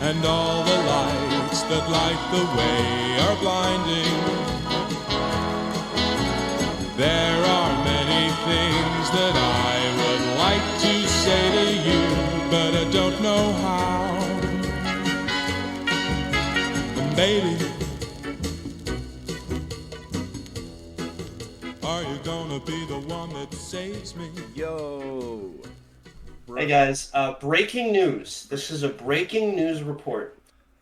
and all the lights that light the way are blinding. There are many things that I would like to say to you, but I don't know how. And baby, are you gonna be the one that saves me? Yo. Hey guys, breaking news. This is a breaking news report.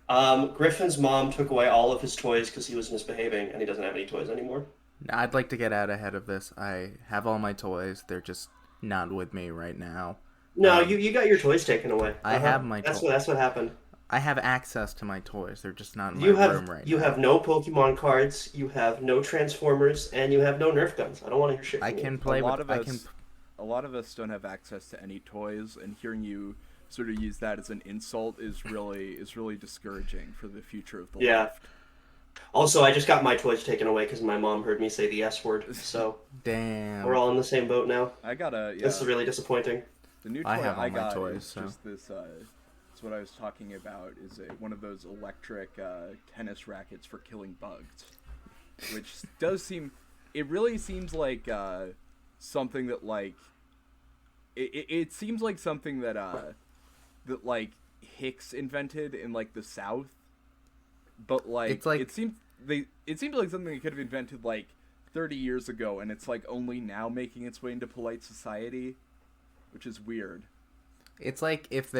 Griffin's mom took away all of his toys because he was misbehaving, and he doesn't have any toys anymore. I'd like to get out ahead of this. I have all my toys. They're just not with me right now. No, you got your toys taken away. I have my toys. That's what happened. I have access to my toys. They're just not in my room right now. You have no Pokemon cards, you have no Transformers, and you have no Nerf guns. I don't want to hear shit from I can you. play a lot with... a lot of us don't have access to any toys, and hearing you sort of use that as an insult is really discouraging for the future of the left. Also, I just got my toys taken away because my mom heard me say the S word, so... Damn. We're all in the same boat now. This is really disappointing. The new toy I have all I my got toys, is so... just this, it's what I was talking about, is one of those electric tennis rackets for killing bugs. Which does seem... It really seems like something that, like... It seems like something that, like, Hicks invented in, like, the South. But, like, it seems like something they could have invented, like, 30 years ago, and it's, like, only now making its way into polite society, which is weird. It's like if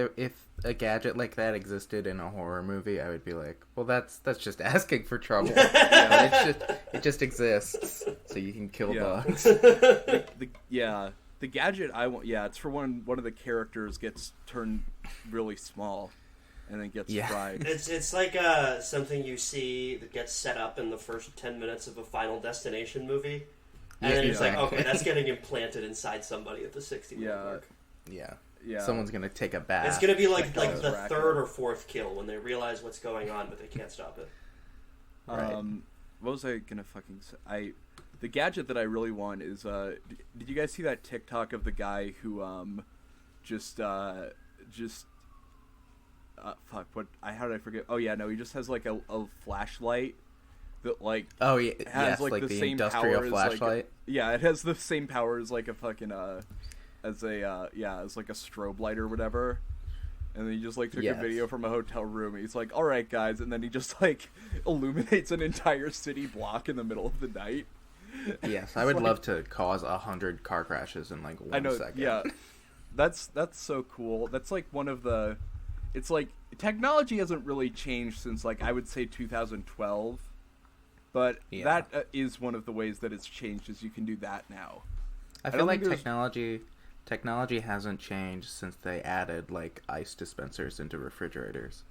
a gadget like that existed in a horror movie, I would be like, well, that's just asking for trouble. It just exists, so you can kill bugs. The gadget I want, it's for one of the characters gets turned really small, and then gets fried. It's like something you see that gets set up in the first 10 minutes of a Final Destination movie, and then it's like, okay, that's getting implanted inside somebody at the 60-minute mark. Yeah. Someone's gonna take a bath. It's gonna be like the third or fourth kill when they realize what's going on, but they can't stop it. Right. What was I gonna fucking say? The gadget that I really want is did you guys see that TikTok of the guy who how did I forget? Oh yeah, no, he just has like a flashlight that like has like the same industrial power flashlight. It has the same power as like a fucking as like a strobe light or whatever. And then he just like took a video from a hotel room. And he's like, "All right, guys," and then he just like illuminates an entire city block in the middle of the night. Yes, I would love to cause 100 car crashes in like 1 second. Yeah, that's so cool. That's like one of the. It's like technology hasn't really changed since like I would say 2012, but that is one of the ways that it's changed. Is you can do that now. I feel like technology hasn't changed since they added like ice dispensers into refrigerators,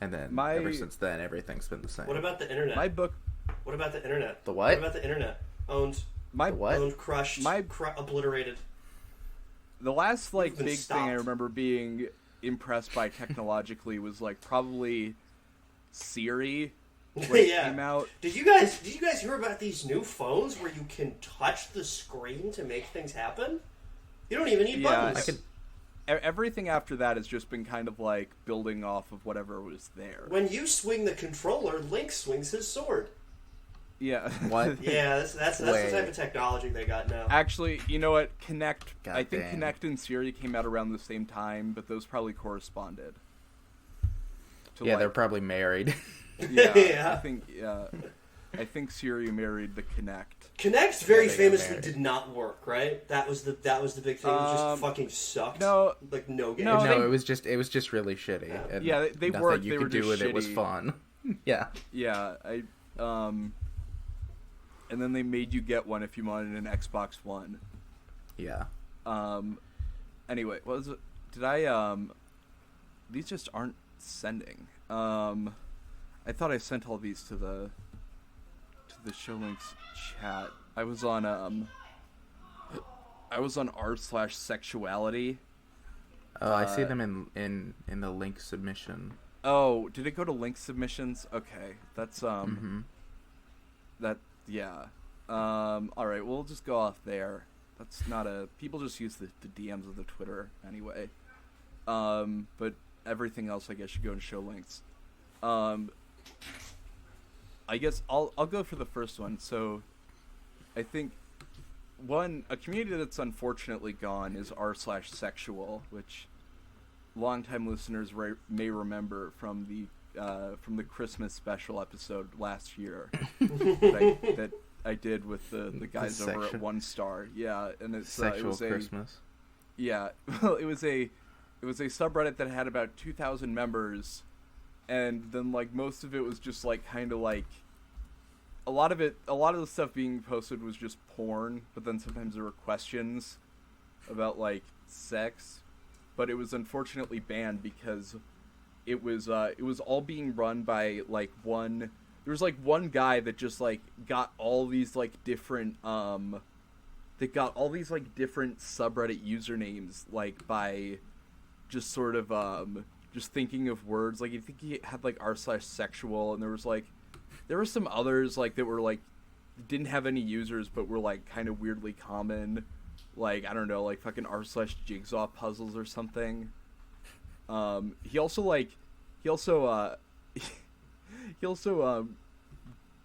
and then ever since then everything's been the same. What about the internet? What about the internet? The what? What about the internet? Owned, crushed, obliterated. The last like big thing I remember being impressed by technologically was like probably Siri. Came out. Did you guys hear about these new phones where you can touch the screen to make things happen? You don't even need buttons. Everything after that has just been kind of like building off of whatever was there. When you swing the controller, Link swings his sword. Yeah. What? Yeah, that's the type of technology they got now. Actually, you know what? I think Kinect and Siri came out around the same time, but those probably corresponded. They're probably married. Yeah. I think Siri married the Kinect. Kinect very famously did not work, right? That was the big thing. It just fucking sucked. No, like no game. No, it was just really shitty. Yeah, they worked. Nothing you they could were do just with shitty. it was fun. Yeah. Yeah, and then they made you get one if you wanted an Xbox One. Yeah. Anyway, what was it? Did I these just aren't sending. I thought I sent all these to the show links chat. I was on r/sexuality. Oh, I see them in the link submission. Oh, did it go to link submissions? Okay, that's all right, we'll just go off there. That's not people just use the DMs of the Twitter anyway. But everything else, I guess, should go in show links. I guess I'll go for the first one. So, I think a community that's unfortunately gone is r/sexual, which longtime listeners may remember from the Christmas special episode last year that I did with the guys over at One Star. Yeah, and it was Christmas. Yeah, well, it was a subreddit that had about 2,000 members, and then like most of it was just like kind of like a lot of the stuff being posted was just porn, but then sometimes there were questions about like sex, but it was unfortunately banned because it was all being run by like one. There was like one guy that just like got all these like different different subreddit usernames like by just sort of just thinking of words. Like I think he had like r/sexual, and there were some others like that were like didn't have any users but were like kind of weirdly common, like I don't know, like fucking r/jigsaw puzzles or something. He also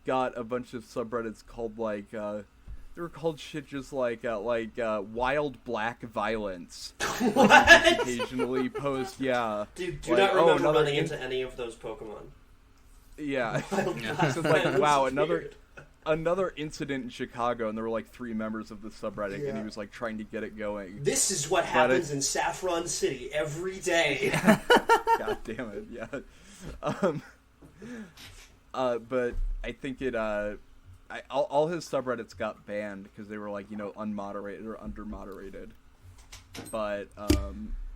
got a bunch of subreddits called like they were called shit just like wild black violence. What? Occasionally post, yeah. Dude, do not remember running into any of those Pokemon. Yeah. Yeah. So it's like, wow, another incident in Chicago, and there were like 3 members of the subreddit, and he was like trying to get it going. This is what happens in Saffron City every day. God damn it, yeah. But I think all his subreddits got banned because they were like, you know, unmoderated or under-moderated. But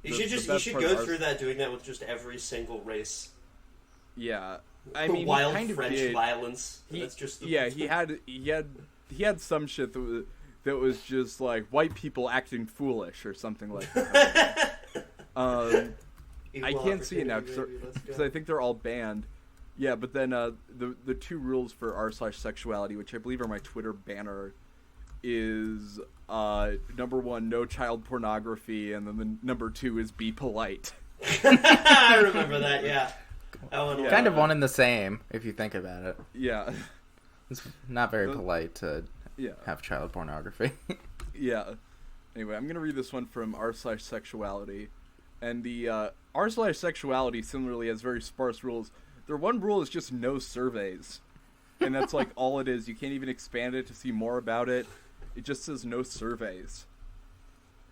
you should go through that, doing that with just every single race. Yeah, I mean, wild kind of French violence. That's just he had some shit that was just like white people acting foolish or something like that. I can't see it now because I think they're all banned. Yeah, but then the 2 rules for r/sexuality, which I believe are my Twitter banner, is number 1, no child pornography, and then the number 2 is be polite. I remember that, yeah. Kind of one and the same, if you think about it. Yeah. It's not very polite to have child pornography. Yeah. Anyway, I'm going to read this one from r/sexuality. And the r/sexuality similarly has very sparse rules. Their one rule is just no surveys. And that's like all it is. You can't even expand it to see more about it. It just says no surveys.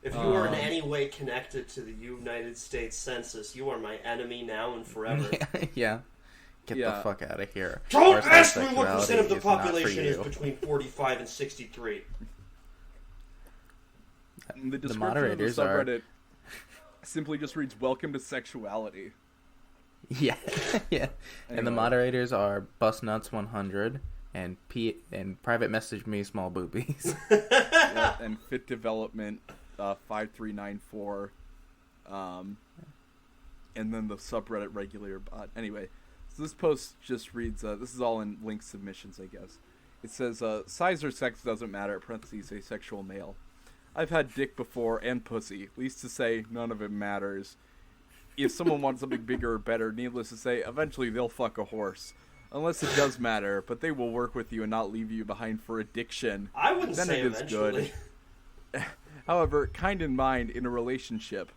If you are in any way connected to the United States Census, you are my enemy now and forever. Yeah. Get the fuck out of here. Don't ask me what % of the population is between 45 and 63. The description of the subreddit simply just reads, "Welcome to sexuality." Yeah, yeah. Anyway. And the moderators are Busnuts100 and private message me small boobies. Yeah, and Fit Development 5394. And then the subreddit regulator bot. Anyway, so this post just reads, this is all in link submissions, I guess. It says, size or sex doesn't matter, parentheses, asexual male. I've had dick before and pussy. Least to say, none of it matters. If someone wants something bigger or better, needless to say, eventually they'll fuck a horse. Unless it does matter, but they will work with you and not leave you behind for addiction. I wouldn't then say it is eventually. Good. However, kind in mind in a relationship.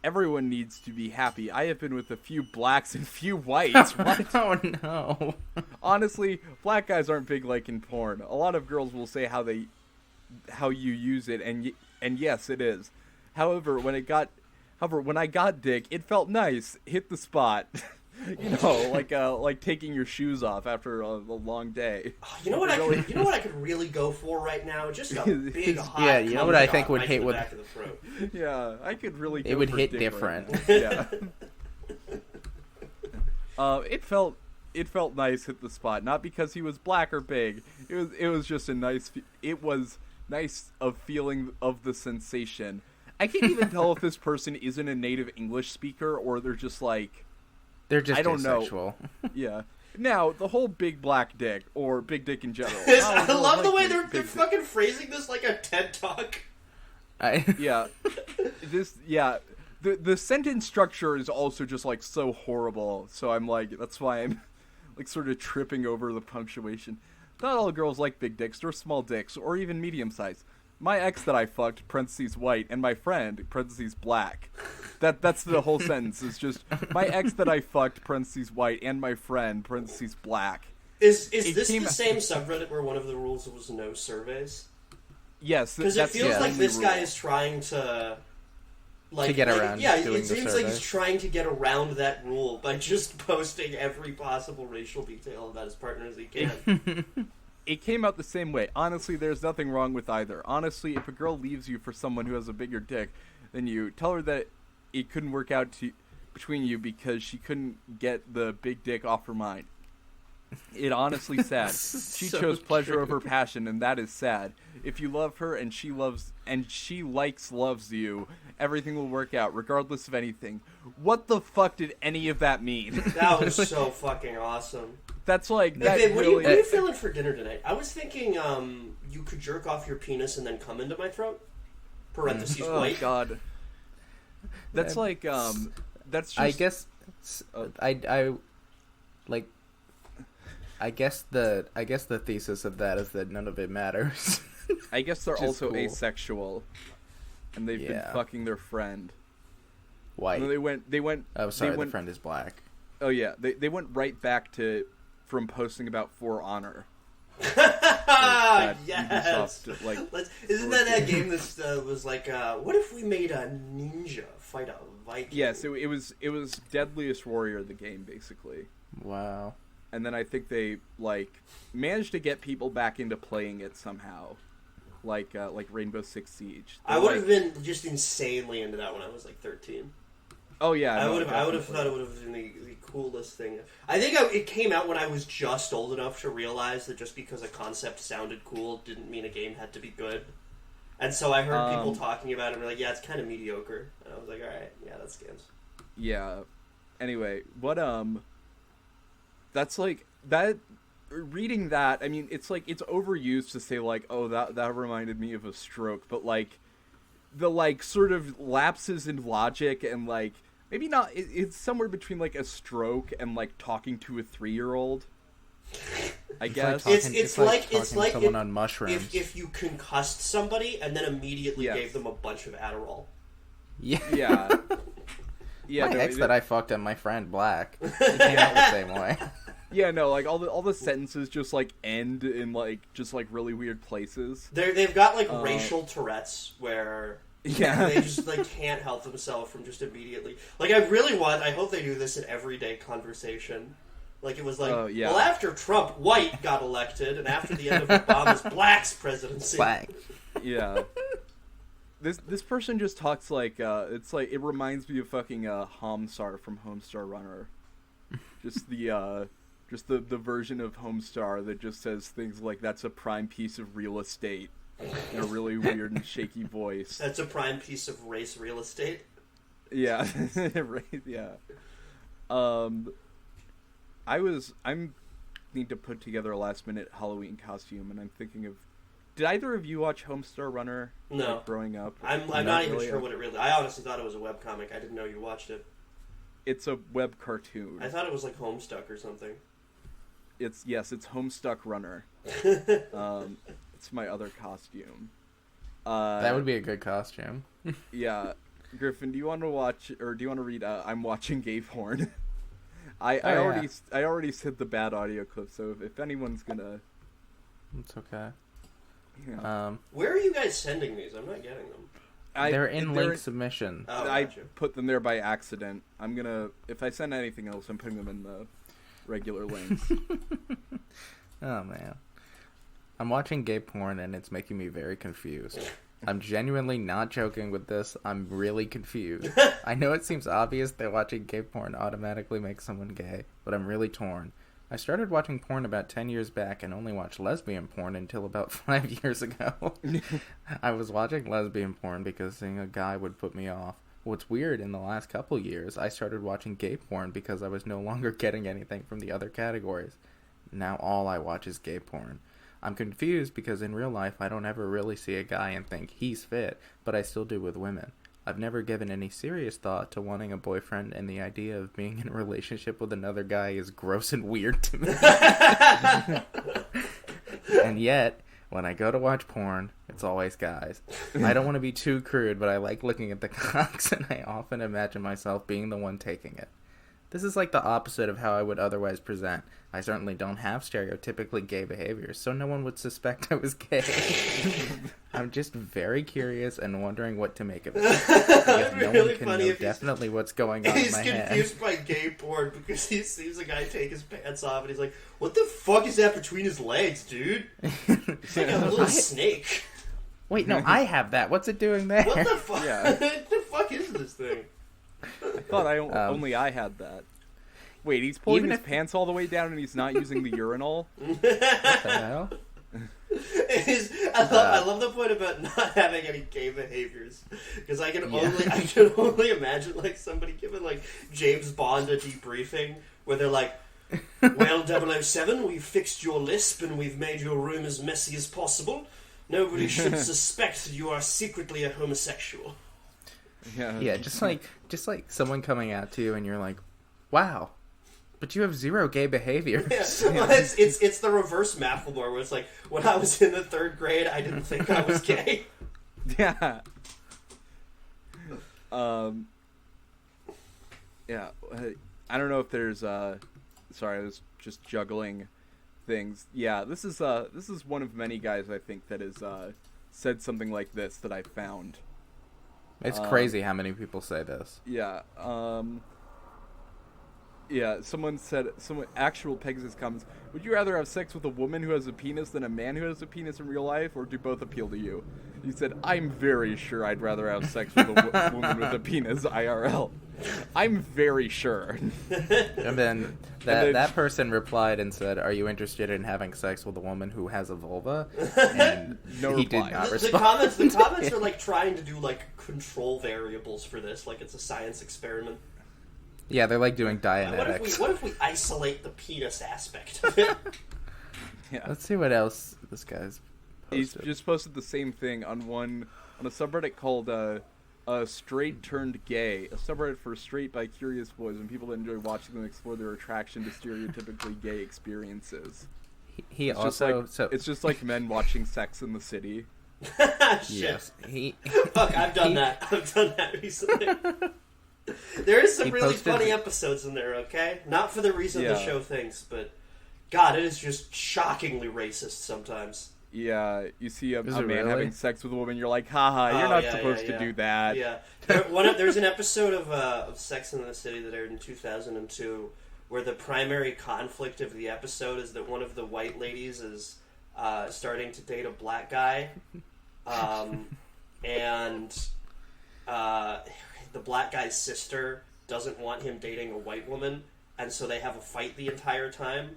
Everyone needs to be happy. I have been with a few blacks and few whites. What? Oh no. Honestly, black guys aren't big like in porn. A lot of girls will say how you use it, and yes, it is. However, when I got dick, it felt nice. Hit the spot. You know, like taking your shoes off after a long day. Oh, you know what I could really go for right now? Just a big hot. Yeah, you know what I think would hit with back of the throat. Yeah, I could really. It would hit dick different. Right yeah. It felt nice. Hit the spot, not because he was black or big. It was just a nice. It was nice of feeling of the sensation. I can't even tell if this person isn't a native English speaker or they're just like. They're just I don't asexual. know. Yeah. Now, the whole big black dick, or big dick in general. I love the way they're fucking phrasing this like a TED Talk. Yeah. the sentence structure is also just like so horrible. So I'm like, that's why I'm like sort of tripping over the punctuation. Not all girls like big dicks or small dicks or even medium size. My ex that I fucked (parentheses white) and my friend (parentheses black). That's the whole sentence. It's just my ex that I fucked (parentheses white) and my friend (parentheses black). Is this the same subreddit where one of the rules was no surveys? Yes, because it feels like this guy is trying to. To get around doing it seems like he's trying to get around that rule by just posting every possible racial detail about his partner as he can. It came out the same way. Honestly, there's nothing wrong with either. Honestly, if a girl leaves you for someone who has a bigger dick than you, tell her that it couldn't work out between you because she couldn't get the big dick off her mind. It honestly sad. She chose pleasure over passion, and that is sad. If you love her and she loves you, everything will work out regardless of anything. What the fuck did any of that mean? That was so fucking awesome. That's like hey, babe, what are you feeling for dinner tonight? I was thinking you could jerk off your penis and then come into my throat. Parentheses white. Oh god. That's like that's just I guess I like I guess the thesis of that is that none of it matters. I guess they're also cool. Asexual, and they've been fucking their friend. White. No, they went. Oh, sorry, the friend is black. Oh yeah, they went right back from posting about For Honor. Yes. Ubisoft, like, isn't that game that was like, what if we made a ninja fight a Viking? Yes, it was Deadliest Warrior, the game basically. Wow. And then I think they like managed to get people back into playing it somehow, like Rainbow Six Siege. I would have been just insanely into that when I was like 13. Oh yeah, I would have thought it would have been the coolest thing. I think it came out when I was just old enough to realize that just because a concept sounded cool didn't mean a game had to be good. And so I heard people talking about it and were like, yeah, it's kind of mediocre. And I was like, all right, yeah, that's games. Yeah. Anyway, what that's like that. Reading that, I mean, it's like it's overused to say like, oh, that reminded me of a stroke, but like the like sort of lapses in logic and like maybe not. It's somewhere between like a stroke and like talking to a 3-year-old. I guess it's like someone on mushrooms. If you concussed somebody and then immediately gave them a bunch of Adderall. Yeah. Yeah, my ex that I fucked and my friend black. He came out the same way. Yeah, no, like all the sentences just like end in like just like really weird places. They've got like racial Tourette's where they just like can't help themselves from just immediately like I hope they do this in everyday conversation. Like it was like well after Trump white got elected and after the end of Obama's black's presidency. Black. Yeah. This person just talks like it's like it reminds me of fucking Homestar from Homestar Runner. Just the version of Homestar that just says things like that's a prime piece of real estate in a really weird and shaky voice. That's a prime piece of race real estate. Yeah. Right, yeah. I'm need to put together a last minute Halloween costume and I'm thinking of did either of you watch Homestar Runner? No. Like, growing up? I'm not even sure what it really... I honestly thought it was a webcomic. I didn't know you watched it. It's a web cartoon. I thought it was like Homestuck or something. It's Homestuck Runner. It's my other costume. That would be a good costume. Yeah. Griffin, do you want to watch, or do you want to read, I'm watching gay porn? I already said the bad audio clip, so if anyone's gonna... It's okay. Yeah. Where are you guys sending these? I'm not getting them. They're in link submission. Oh, I gotcha. put them there by accident. I'm gonna... If I send anything else, I'm putting them in the regular links. Oh, man. I'm watching gay porn, and it's making me very confused. I'm genuinely not joking with this. I'm really confused. I know it seems obvious that watching gay porn automatically makes someone gay, but I'm really torn. I started watching porn about 10 years back and only watched lesbian porn until about 5 years ago. I was watching lesbian porn because seeing a guy would put me off. What's weird, in the last couple years, I started watching gay porn because I was no longer getting anything from the other categories. Now all I watch is gay porn. I'm confused because in real life I don't ever really see a guy and think he's fit, but I still do with women. I've never given any serious thought to wanting a boyfriend, and the idea of being in a relationship with another guy is gross and weird to me. And yet, when I go to watch porn, it's always guys. I don't want to be too crude, but I like looking at the cocks, and I often imagine myself being the one taking it. This is like the opposite of how I would otherwise present. I certainly don't have stereotypically gay behaviors, so no one would suspect I was gay. I'm just very curious and wondering what to make of it. I guess no one can know definitely what's going on in my head. He's confused by gay porn because he sees a guy take his pants off and he's like, what the fuck is that between his legs, dude? It's like a little snake. Wait, no, I have that. What's it doing there? What the fuck? Yeah. What the fuck is this thing? I thought only I had that. Wait, he's pulling his pants all the way down and he's not using the urinal? What the hell? I love the point about not having any gay behaviors, because I can only imagine like somebody giving like James Bond a debriefing where they're like, well, 007, we've fixed your lisp and we've made your room as messy as possible. Nobody should suspect that you are secretly a homosexual. Yeah, just like someone coming out to you and you're like, wow, but you have zero gay behavior. Yeah. Well, it's the reverse Macklemore, where it's like, when I was in the 3rd grade, I didn't think I was gay. Yeah. Yeah. I don't know if there's sorry, I was just juggling things. Yeah, this is one of many guys I think that has said something like this that I found. It's crazy how many people say this. Yeah. Yeah, someone actual Pegasus comments, would you rather have sex with a woman who has a penis than a man who has a penis in real life, or do both appeal to you? He said, I'm very sure I'd rather have sex with a woman with a penis IRL. I'm very sure. And then that person replied and said, are you interested in having sex with a woman who has a vulva? And no he reply. did not respond. The comments are like trying to do like control variables for this, like it's a science experiment. Yeah, they're like doing Dianetics. What if we isolate the penis aspect of it? Yeah. Let's see what else this guy's posted. He's just posted the same thing on a subreddit called Straight Turned Gay, a subreddit for straight bi curious boys and people that enjoy watching them explore their attraction to stereotypically gay experiences. He it's also it's just like men watching Sex in the City. Yes, Fuck, I've done that. I've done that recently. There is some really funny episodes in there, okay? Not for the reason the show thinks, but God, it is just shockingly racist sometimes. Yeah, you see a man having sex with a woman, you're like, haha, you're not supposed to do that. Yeah. There's an episode of Sex in the City that aired in 2002 where the primary conflict of the episode is that one of the white ladies is starting to date a black guy, and the black guy's sister doesn't want him dating a white woman, and so they have a fight the entire time.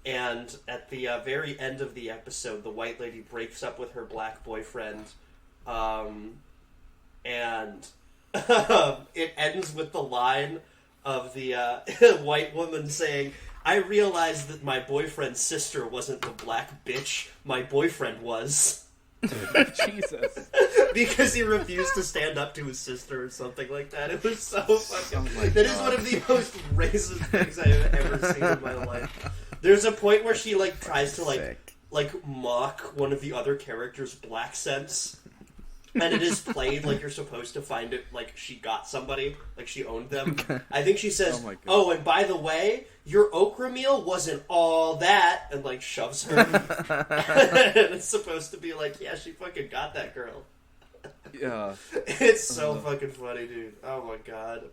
And at the very end of the episode, the white lady breaks up with her black boyfriend, and it ends with the line of the white woman saying, I realized that my boyfriend's sister wasn't the black bitch, my boyfriend was. Jesus. Because he refused to stand up to his sister or something like that. It was so fucking... That is one of the most racist things I have ever seen in my life. There's a point where she like tries to like mock one of the other characters' black sense, and it is played like you're supposed to find it like she got somebody, like she owned them. I think she says, "Oh, and by the way, your okra meal wasn't all that," and like shoves her. And it's supposed to be like, yeah, she fucking got that girl. Yeah, it's so fucking funny, dude. Oh my god.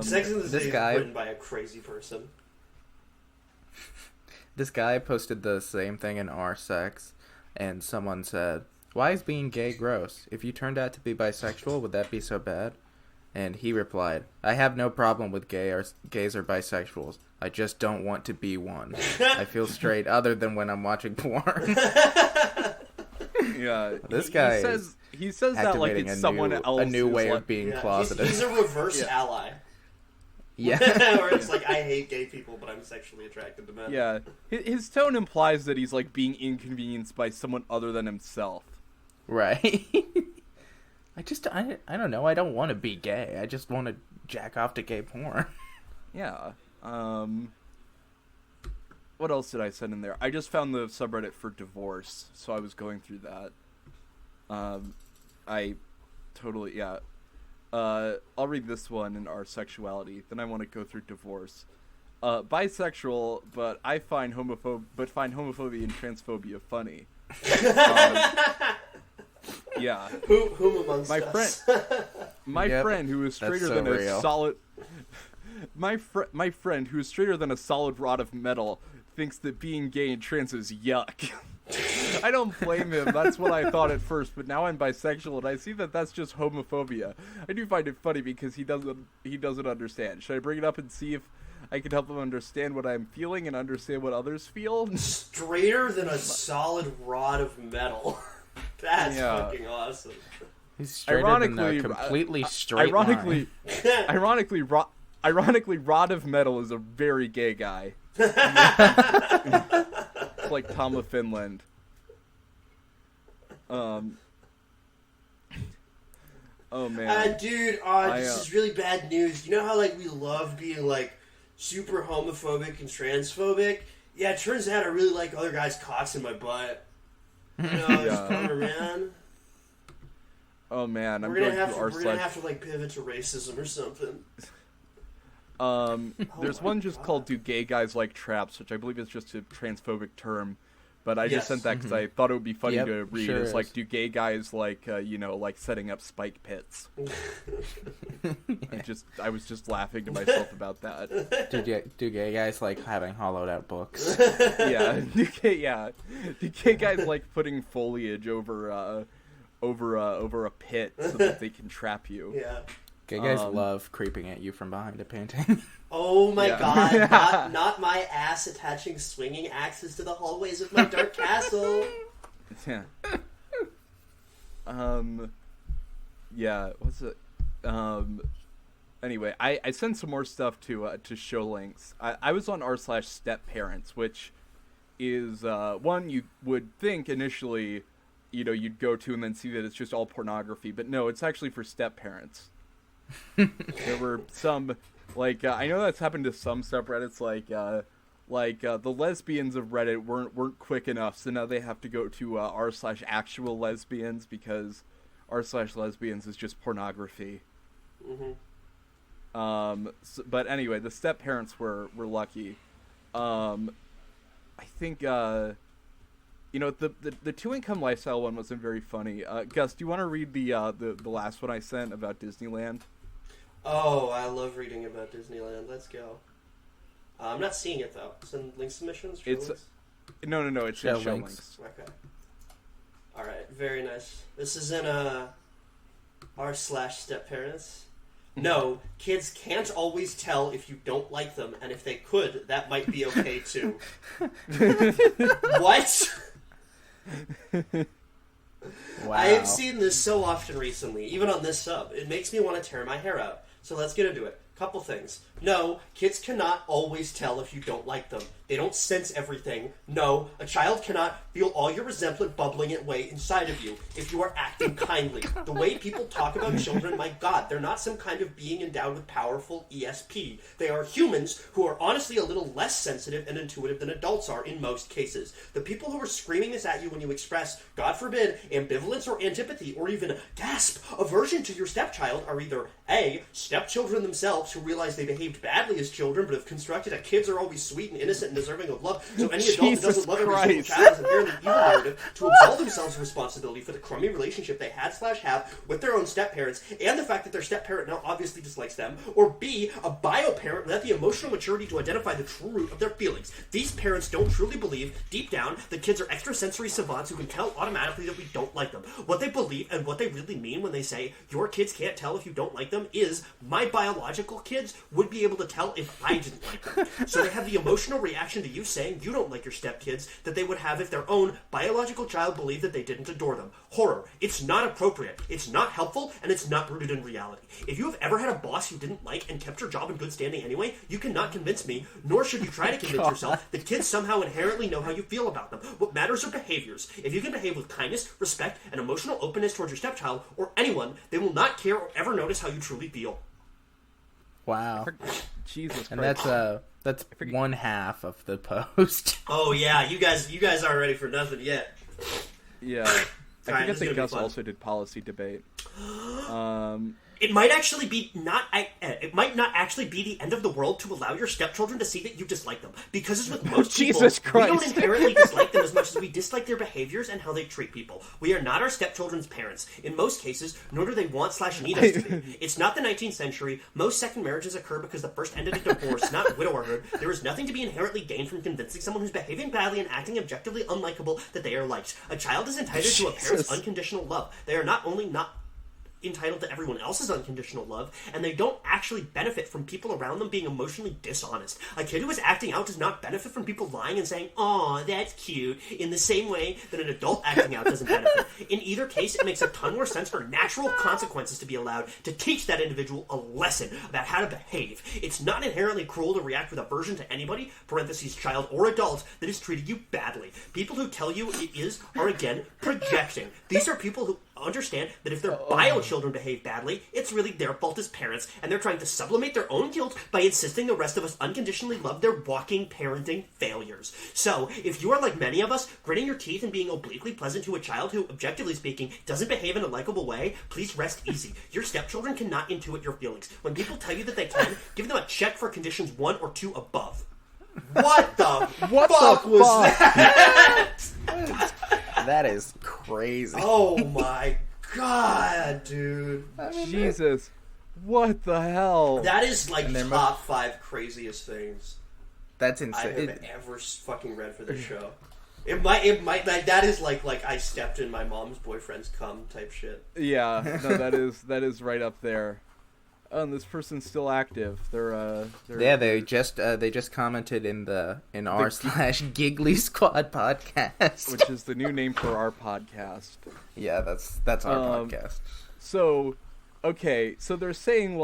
Sex and the City is written by a crazy person. This guy posted the same thing in r/sex, and someone said, why is being gay gross? If you turned out to be bisexual, would that be so bad? And he replied, I have no problem with gays or bisexuals. I just don't want to be one. I feel straight other than when I'm watching porn. Yeah, this guy he says that like it's someone else. A new way of being closeted. He's a reverse ally. Yeah. Where it's like, I hate gay people, but I'm sexually attracted to men. Yeah. His tone implies that he's like being inconvenienced by someone other than himself. Right. I don't know. I don't want to be gay. I just want to jack off to gay porn. Yeah. What else did I send in there? I just found the subreddit for divorce, so I was going through that. I'll read this one in our sexuality. Then I want to go through divorce. Bisexual, but find homophobia and transphobia funny. Yeah. Whom amongst my us? My friend who is straighter than a solid. My friend who is straighter than a solid rod of metal thinks that being gay and trans is yuck. I don't blame him. That's what I thought at first, but now I'm bisexual and I see that that's just homophobia. I do find it funny because he doesn't understand. Should I bring it up and see if I can help him understand what I'm feeling and understand what others feel? Straighter than a solid rod of metal. That's fucking awesome. He's straighter than a completely straight line. Ironically, Rod of Metal is a very gay guy. Like Tom of Finland. Oh man. Dude, this is really bad news. You know how we love being super homophobic and transphobic? Yeah, it turns out I really like other guys' cocks in my butt. It's a bummer, man. Oh man, we're gonna have to pivot to racism or something. There's one just called "Do Gay Guys Like Traps," which I believe is just a transphobic term, but I just sent that because I thought it would be funny to read. Sure it's do gay guys like setting up spike pits? I was just laughing to myself about that. Do gay guys like having hollowed out books? Do gay guys like putting foliage over a pit so that they can trap you? Yeah. Gay guys love creeping at you from behind a painting. Oh my god, not my ass attaching swinging axes to the hallways of my dark castle. Yeah. What's it? Anyway, I sent some more stuff to show links. I was on r/stepparents, which is one you would think initially, you'd go to and then see that it's just all pornography, but no, it's actually for step parents. There were some, I know that's happened to some subreddits, the lesbians of Reddit weren't quick enough, so now they have to go to r/actual lesbians because r/lesbians is just pornography. Mm-hmm. But anyway, the step parents were lucky. I think the 2-income lifestyle one wasn't very funny. Gus, do you want to read the last one I sent about Disneyland? Oh, I love reading about Disneyland. Let's go. I'm not seeing it though. Send link submissions. No. It's show links. Okay. All right. Very nice. This is in r/stepparents. No, kids can't always tell if you don't like them, and if they could, that might be okay too. What? Wow. I have seen this so often recently, even on this sub. It makes me want to tear my hair out. So let's get into it. Couple things. No, kids cannot always tell if you don't like them. They don't sense everything. No, a child cannot feel all your resentment bubbling away inside of you if you are acting kindly. The way people talk about children, my God, they're not some kind of being endowed with powerful ESP. They are humans who are honestly a little less sensitive and intuitive than adults are in most cases. The people who are screaming this at you when you express, God forbid, ambivalence or antipathy or even, gasp, aversion to your stepchild are either A, stepchildren themselves who realize they behaved badly as children but have constructed that kids are always sweet and innocent and deserving of love, so any adult who doesn't love every single child is inherently evil narrative to absolve themselves of responsibility for the crummy relationship they had/have with their own step-parents and the fact that their step-parent now obviously dislikes them, or B, a bio-parent without the emotional maturity to identify the true root of their feelings. These parents don't truly believe, deep down, that kids are extrasensory savants who can tell automatically that we don't like them. What they believe and what they really mean when they say, your kids can't tell if you don't like them is, my biological kids would be be able to tell if I didn't like them. So they have the emotional reaction to you saying you don't like your stepkids that they would have if their own biological child believed that they didn't adore them. Horror. It's not appropriate. It's not helpful, and it's not rooted in reality. If you have ever had a boss you didn't like and kept your job in good standing anyway, you cannot convince me, nor should you try to convince yourself that kids somehow inherently know how you feel about them. What matters are behaviors. If you can behave with kindness, respect, and emotional openness towards your stepchild, or anyone, they will not care or ever notice how you truly feel. Wow. Jesus Christ. And that's one half of the post. Oh yeah, you guys aren't ready for nothing yet. Yeah. I think that Gus also did policy debate. It might actually be not. It might not actually be the end of the world to allow your stepchildren to see that you dislike them, because as with most people, we don't inherently dislike them as much as we dislike their behaviors and how they treat people. We are not our stepchildren's parents in most cases, nor do they want/need us to be. It's not the 19th century. Most second marriages occur because the first ended in divorce, not widowerhood. There is nothing to be inherently gained from convincing someone who's behaving badly and acting objectively unlikable that they are liked. A child is entitled to a parent's unconditional love. They are not only not entitled to everyone else's unconditional love, and they don't actually benefit from people around them being emotionally dishonest. A kid who is acting out does not benefit from people lying and saying, "Aw, that's cute," in the same way that an adult acting out doesn't benefit. In either case, it makes a ton more sense for natural consequences to be allowed to teach that individual a lesson about how to behave. It's not inherently cruel to react with aversion to anybody, parentheses child or adult, that has treated you badly. People who tell you it is are again projecting. These are people who understand that if their bio children behave badly, it's really their fault as parents, and they're trying to sublimate their own guilt by insisting the rest of us unconditionally love their walking parenting failures. So, if you are like many of us, gritting your teeth and being obliquely pleasant to a child who, objectively speaking, doesn't behave in a likable way, please rest easy. Your stepchildren cannot intuit your feelings. When people tell you that they can, give them a check for conditions 1 or 2 above. What the fuck was that? That is crazy. Oh my god, dude. Jesus. What the hell? That is like top 5 craziest things that's insane. I have ever fucking read for this show. It might like that is like I stepped in my mom's boyfriend's cum type shit. Yeah, no, that is right up there. And this person's still active. They just commented in our /Giggly Squad podcast, which is the new name for our podcast. Yeah, that's our podcast. So, okay, so they're saying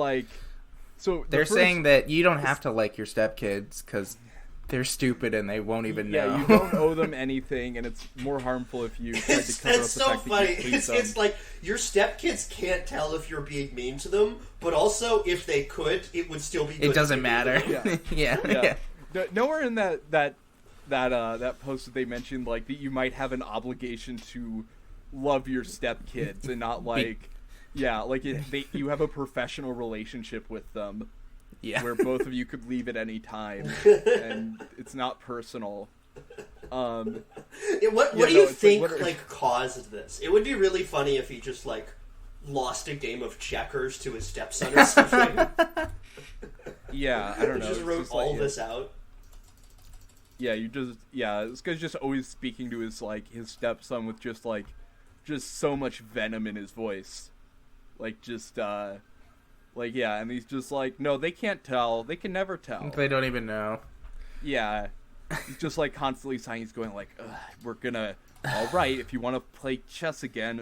they're saying that you don't have to like your stepkids because they're stupid and they won't even know. Yeah, you don't owe them anything, and it's more harmful if you try to cover up the fact that you please them. It's like your stepkids can't tell if you're being mean to them, but also if they could, it would still be good. It doesn't matter. Yeah. Nowhere in that post that they mentioned that you might have an obligation to love your stepkids and not you have a professional relationship with them. Yeah. Where both of you could leave at any time, and it's not personal. What do you think caused this? It would be really funny if he just lost a game of checkers to his stepson or something. Yeah, I don't know. He just wrote all this out. Yeah, this guy's just always speaking to his stepson with just so much venom in his voice, and he's just no, they can't tell. They can never tell. They don't even know. Yeah. He's just constantly sighing. He's going we're gonna, all right, if you want to play chess again.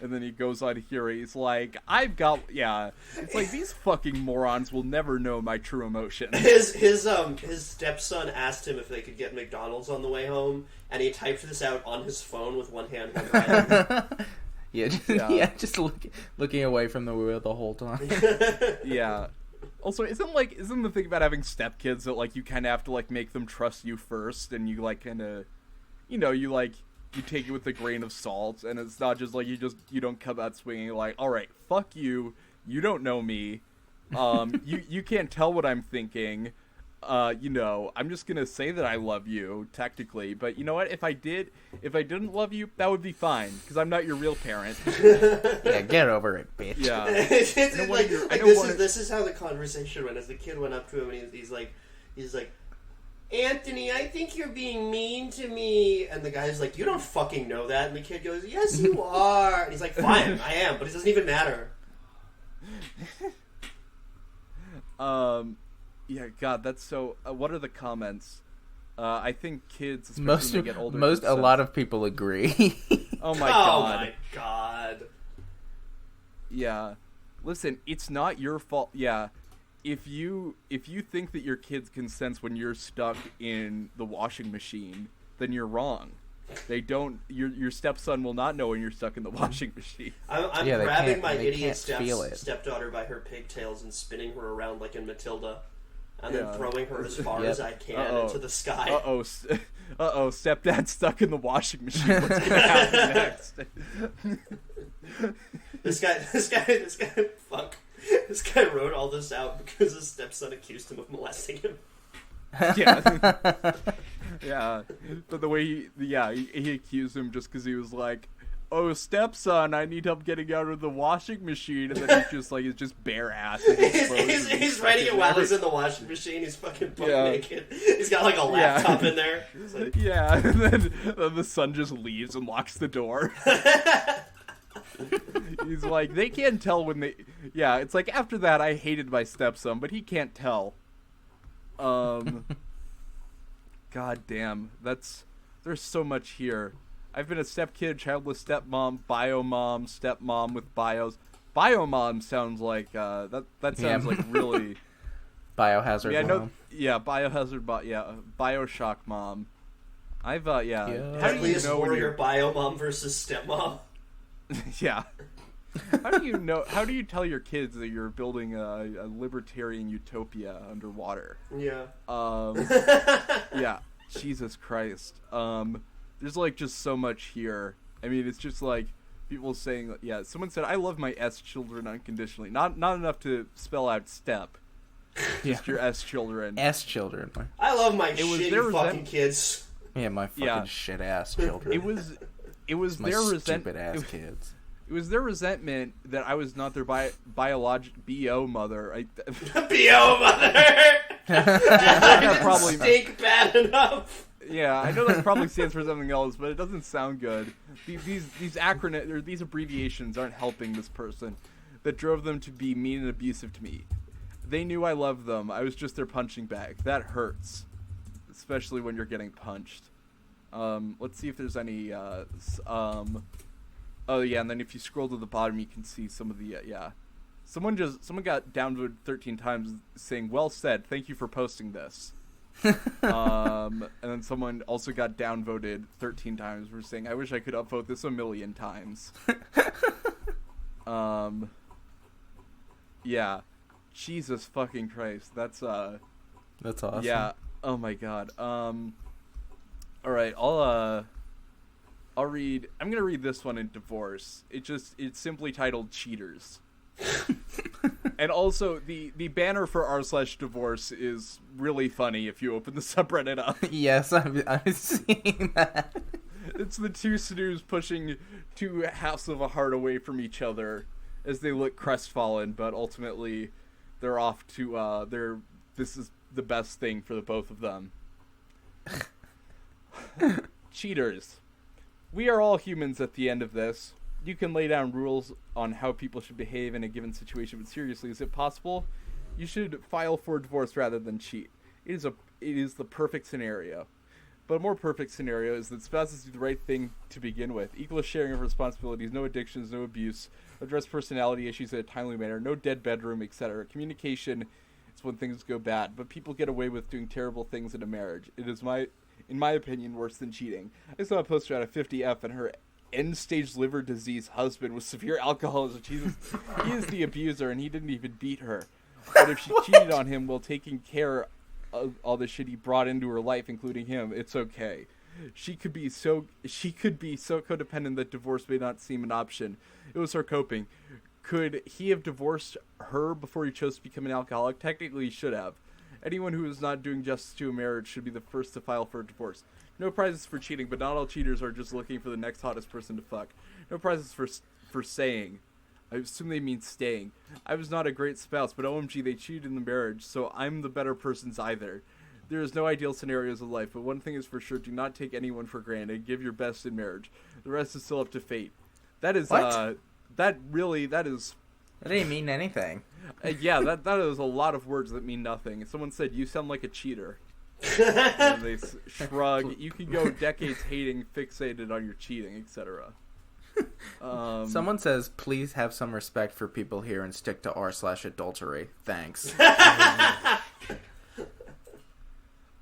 And then he goes on here. He's I've got, it's these fucking morons will never know my true emotions. His stepson asked him if they could get McDonald's on the way home, and he typed this out on his phone with one hand, one hand. Just looking away from the wheel the whole time. Yeah. Also, isn't the thing about having stepkids that you kind of have to make them trust you first, and you kind of, you take it with a grain of salt, and it's not just you don't come out swinging all right, fuck you, you don't know me, you can't tell what I'm thinking. I'm just gonna say that I love you, technically, but you know what? If I didn't love you, that would be fine, because I'm not your real parent. Yeah, get over it, bitch. Yeah. This is how the conversation went, as the kid went up to him, and he's like, Anthony, I think you're being mean to me. And the guy's like, you don't fucking know that. And the kid goes, yes, you are. And he's like, fine, I am, but it doesn't even matter. Yeah, God, that's so... what are the comments? I think kids, especially when they get older... A lot of people agree. Oh my God. Oh my God. Yeah. Listen, it's not your fault. Yeah. If you think that your kids can sense when you're stuck in the washing machine, then you're wrong. They don't... Your stepson will not know when you're stuck in the washing machine. I'm grabbing my idiot stepdaughter by her pigtails and spinning her around like in Matilda. And then throwing her as far as I can into the sky. Stepdad's stuck in the washing machine. What's gonna happen next? This guy wrote all this out because his stepson accused him of molesting him. Yeah. Yeah. But the way he accused him just because he was like, "Oh, stepson, I need help getting out of the washing machine," and then he's just bare ass. He's writing it while he's in the washing machine. He's fucking butt naked. He's got like a laptop in there. Like... Yeah, and then the son just leaves and locks the door. He's like, they can't tell when they... Yeah, it's like, after that, I hated my stepson, but he can't tell. God damn, there's so much here. I've been a stepkid, childless stepmom, biomom, stepmom with bios. Biomom sounds like, that sounds like really... Biohazard mom. Biohazard, Bioshock mom. How do you know when you're biomom versus stepmom? Yeah. How do you tell your kids that you're building a libertarian utopia underwater? Yeah. Yeah. Jesus Christ. There's like just so much here. I mean, it's just like people saying, someone said, "I love my S children unconditionally." Not enough to spell out step. Just your S children. S children. I love my shitty fucking kids. Yeah, my fucking shit ass children. It was my their stupid ass kids. It was their resentment that I was not their biological BO mother. BO mother. That probably stink bad enough. Yeah, I know that probably stands for something else, but it doesn't sound good. These acronyms or these abbreviations aren't helping this person. That drove them to be mean and abusive to me. They knew I loved them. I was just their punching bag. That hurts, especially when you're getting punched. Let's see if there's any. Oh yeah, and then if you scroll to the bottom, you can see some of the Someone got downvoted 13 times saying, "Well said, thank you for posting this." And then someone also got downvoted 13 times for saying, "I wish I could upvote this 1,000,000 times." Yeah, Jesus fucking Christ, that's awesome. Yeah, oh my God. All right, I'm gonna read this one in divorce. It's simply titled "Cheaters." And also the banner for r/divorce is really funny if you open the subreddit up. Yes, I've seen that. It's the two snooze pushing two halves of a heart away from each other as they look crestfallen, but ultimately they're off to this is the best thing for the both of them. Cheaters. We are all humans at the end of this. You can lay down rules on how people should behave in a given situation, but seriously, is it possible? You should file for divorce rather than cheat. It is the perfect scenario. But a more perfect scenario is that spouses do the right thing to begin with. Equal sharing of responsibilities, no addictions, no abuse, address personality issues in a timely manner, no dead bedroom, etc. Communication is when things go bad, but people get away with doing terrible things in a marriage. It is in my opinion, worse than cheating. I saw a poster out of 50F and her end-stage liver disease husband with severe alcoholism. He is the abuser, and he didn't even beat her. But if she cheated on him while taking care of all the shit he brought into her life, including him, it's okay. She could be so codependent that divorce may not seem an option. It was her coping. Could he have divorced her before he chose to become an alcoholic? Technically, he should have. Anyone who is not doing justice to a marriage should be the first to file for a divorce. No prizes for cheating, but not all cheaters are just looking for the next hottest person to fuck. No prizes for saying. I assume they mean staying. I was not a great spouse, but OMG, they cheated in the marriage, so I'm the better person's either. There is no ideal scenarios of life, but one thing is for sure, do not take anyone for granted. Give your best in marriage. The rest is still up to fate. That is, what? that is That didn't mean anything. Yeah, that is a lot of words that mean nothing. Someone said, you sound like a cheater. And they shrug. You can go decades hating, fixated on your cheating, etc. Someone says, please have some respect for people here and stick to r/adultery. Thanks.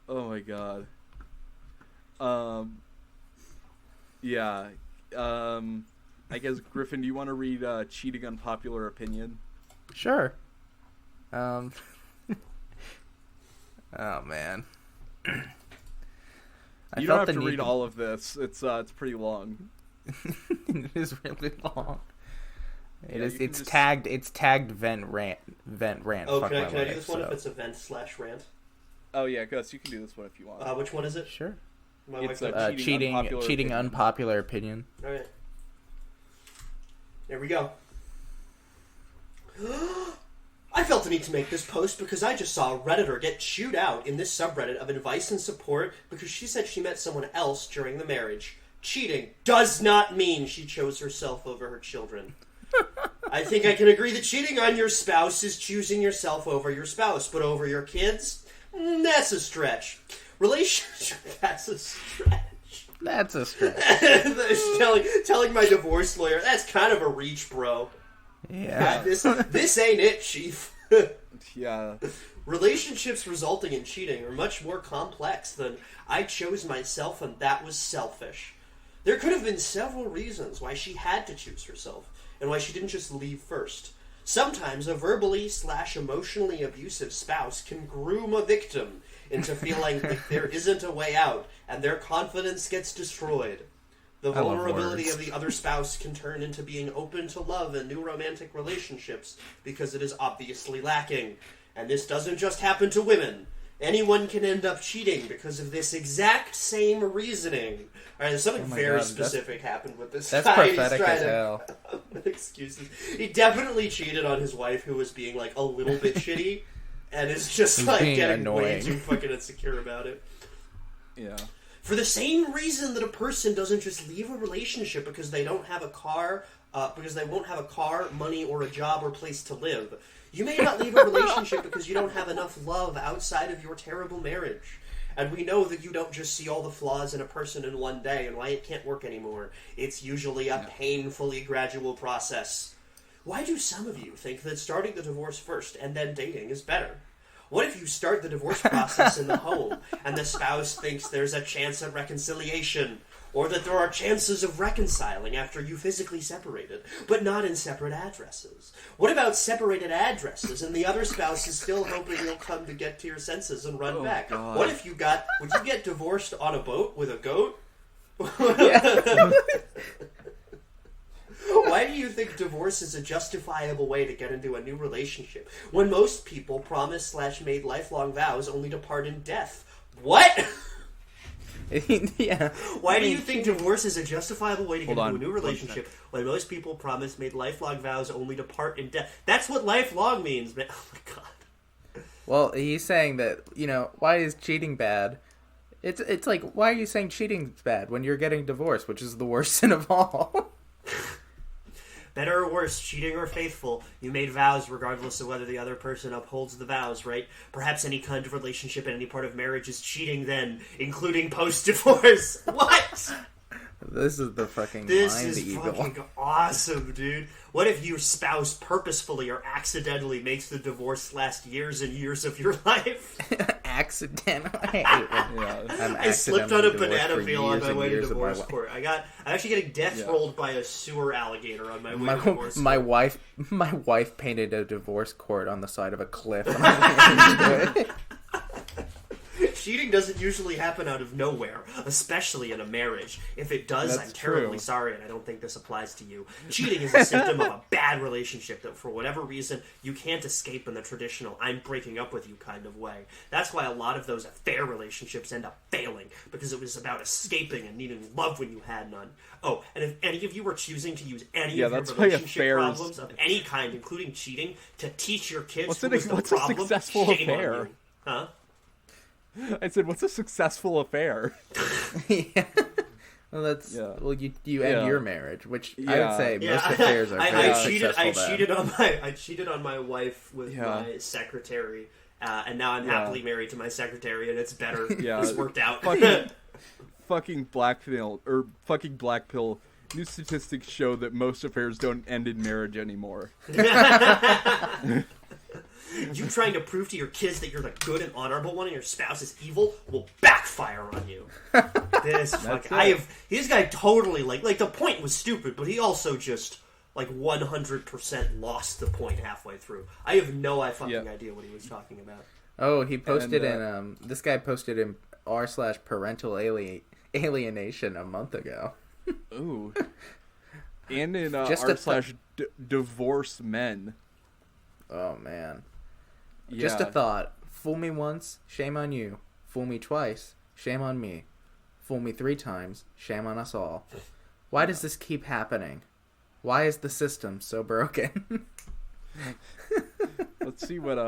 Oh my god. Yeah. I guess, Griffin, do you want to read Cheating Unpopular Opinion? Sure. Oh, man. You don't have to read all of this. It's pretty long. It is really long. It's just... tagged. It's tagged vent rant. Oh, can I do this one if it's event/rant? Oh yeah, Gus, you can do this one if you want. Which one is it? Sure. It's cheating unpopular opinion. All right. There we go. I felt the need to make this post because I just saw a Redditor get chewed out in this subreddit of advice and support because she said she met someone else during the marriage. Cheating does not mean she chose herself over her children. I think I can agree that cheating on your spouse is choosing yourself over your spouse, but over your kids? That's a stretch. Relationship, that's a stretch. That's a stretch. telling my divorce lawyer, that's kind of a reach, bro. Yeah. This ain't it, chief. Yeah. Relationships resulting in cheating are much more complex than I chose myself and that was selfish. There could have been several reasons why she had to choose herself, and why she didn't just leave first. Sometimes a verbally/emotionally abusive spouse can groom a victim into feeling like there isn't a way out, and their confidence gets destroyed. The vulnerability of the other spouse can turn into being open to love and new romantic relationships because it is obviously lacking. And this doesn't just happen to women. Anyone can end up cheating because of this exact same reasoning. All right, something very specific happened with this that's guy. That's pathetic as hell. Excuses. He definitely cheated on his wife, who was being like a little bit shitty, and is just like getting annoying. Way too fucking insecure about it. Yeah. For the same reason that a person doesn't just leave a relationship because they don't have a car, because they won't have a car, money, or a job or place to live. You may not leave a relationship because you don't have enough love outside of your terrible marriage. And we know that you don't just see all the flaws in a person in one day and why it can't work anymore. It's usually a painfully gradual process. Why do some of you think that starting the divorce first and then dating is better? What if you start the divorce process in the home and the spouse thinks there's a chance at reconciliation? Or that there are chances of reconciling after you physically separated, but not in separate addresses? What about separated addresses and the other spouse is still hoping you'll come to get to your senses and run back? God. What if would you get divorced on a boat with a goat? Why do you think divorce is a justifiable way to get into a new relationship when most people promised/made lifelong vows only to part in death? What? Yeah. Why do you think divorce is a justifiable way to get into a new relationship when most people made lifelong vows only to part in death? That's what lifelong means, man. Oh my god. Well, he's saying that, why is cheating bad? It's like, why are you saying cheating's bad when you're getting divorced, which is the worst sin of all? Better or worse, cheating or faithful, you made vows regardless of whether the other person upholds the vows, right? Perhaps any kind of relationship and any part of marriage is cheating then, including post-divorce. What? This is the fucking This is fucking awesome, dude. What if your spouse purposefully or accidentally makes the divorce last years and years of your life? Accidentally? I slipped on a banana peel on my way to divorce court. I'm actually getting death rolled by a sewer alligator on my way to divorce court. My wife painted a divorce court on the side of a cliff. Cheating doesn't usually happen out of nowhere, especially in a marriage. If it does, I'm terribly sorry, and I don't think this applies to you. Cheating is a symptom of a bad relationship that, for whatever reason, you can't escape in the traditional "I'm breaking up with you" kind of way. That's why a lot of those affair relationships end up failing, because it was about escaping and needing love when you had none. Oh, and if any of you were choosing to use any of your relationship problems of any kind, including cheating, to teach your kids what's a successful affair? Huh? I said, what's a successful affair? Yeah. Well, you end your marriage, which I would say most affairs are very successful. I cheated on my wife with my secretary, and now I'm happily married to my secretary, and it's better. Yeah, it's worked out. Fucking black pill. New statistics show that most affairs don't end in marriage anymore. You trying to prove to your kids that you're the good and honorable one and your spouse is evil will backfire on you. This guy totally, like the point was stupid, but he also just, 100% lost the point halfway through. I have no idea what he was talking about. Oh, he posted this guy posted in r/parental alienation a month ago. Ooh. And in r/divorce men. Oh, man. Yeah. Just a thought. Fool me once, shame on you. Fool me twice, shame on me. Fool me 3 times, shame on us all. Why does this keep happening? Why is the system so broken? Let's see what,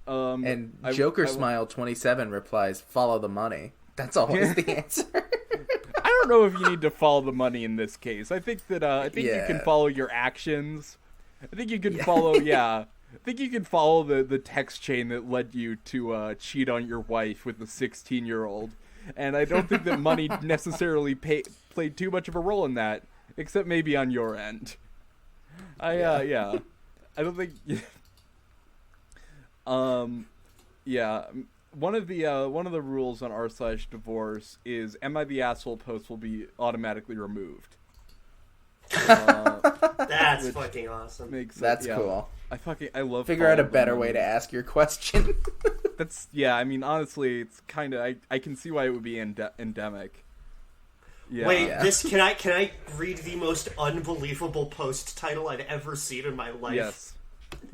and Joker Smile 27 replies, follow the money. That's always the answer. I don't know if you need to follow the money in this case. I think that, you can follow your actions. I think you can follow, I think you can follow the text chain that led you to cheat on your wife with a 16-year-old. And I don't think that money necessarily played too much of a role in that, except maybe on your end. I don't think... One of the rules on r/divorce is "Am I the asshole?" posts will be automatically removed. That's fucking awesome. That's cool. I love. Figure out a better way to ask your question. That's honestly, it's kind of I can see why it would be endemic. Yeah. Wait, can I read the most unbelievable post title I've ever seen in my life?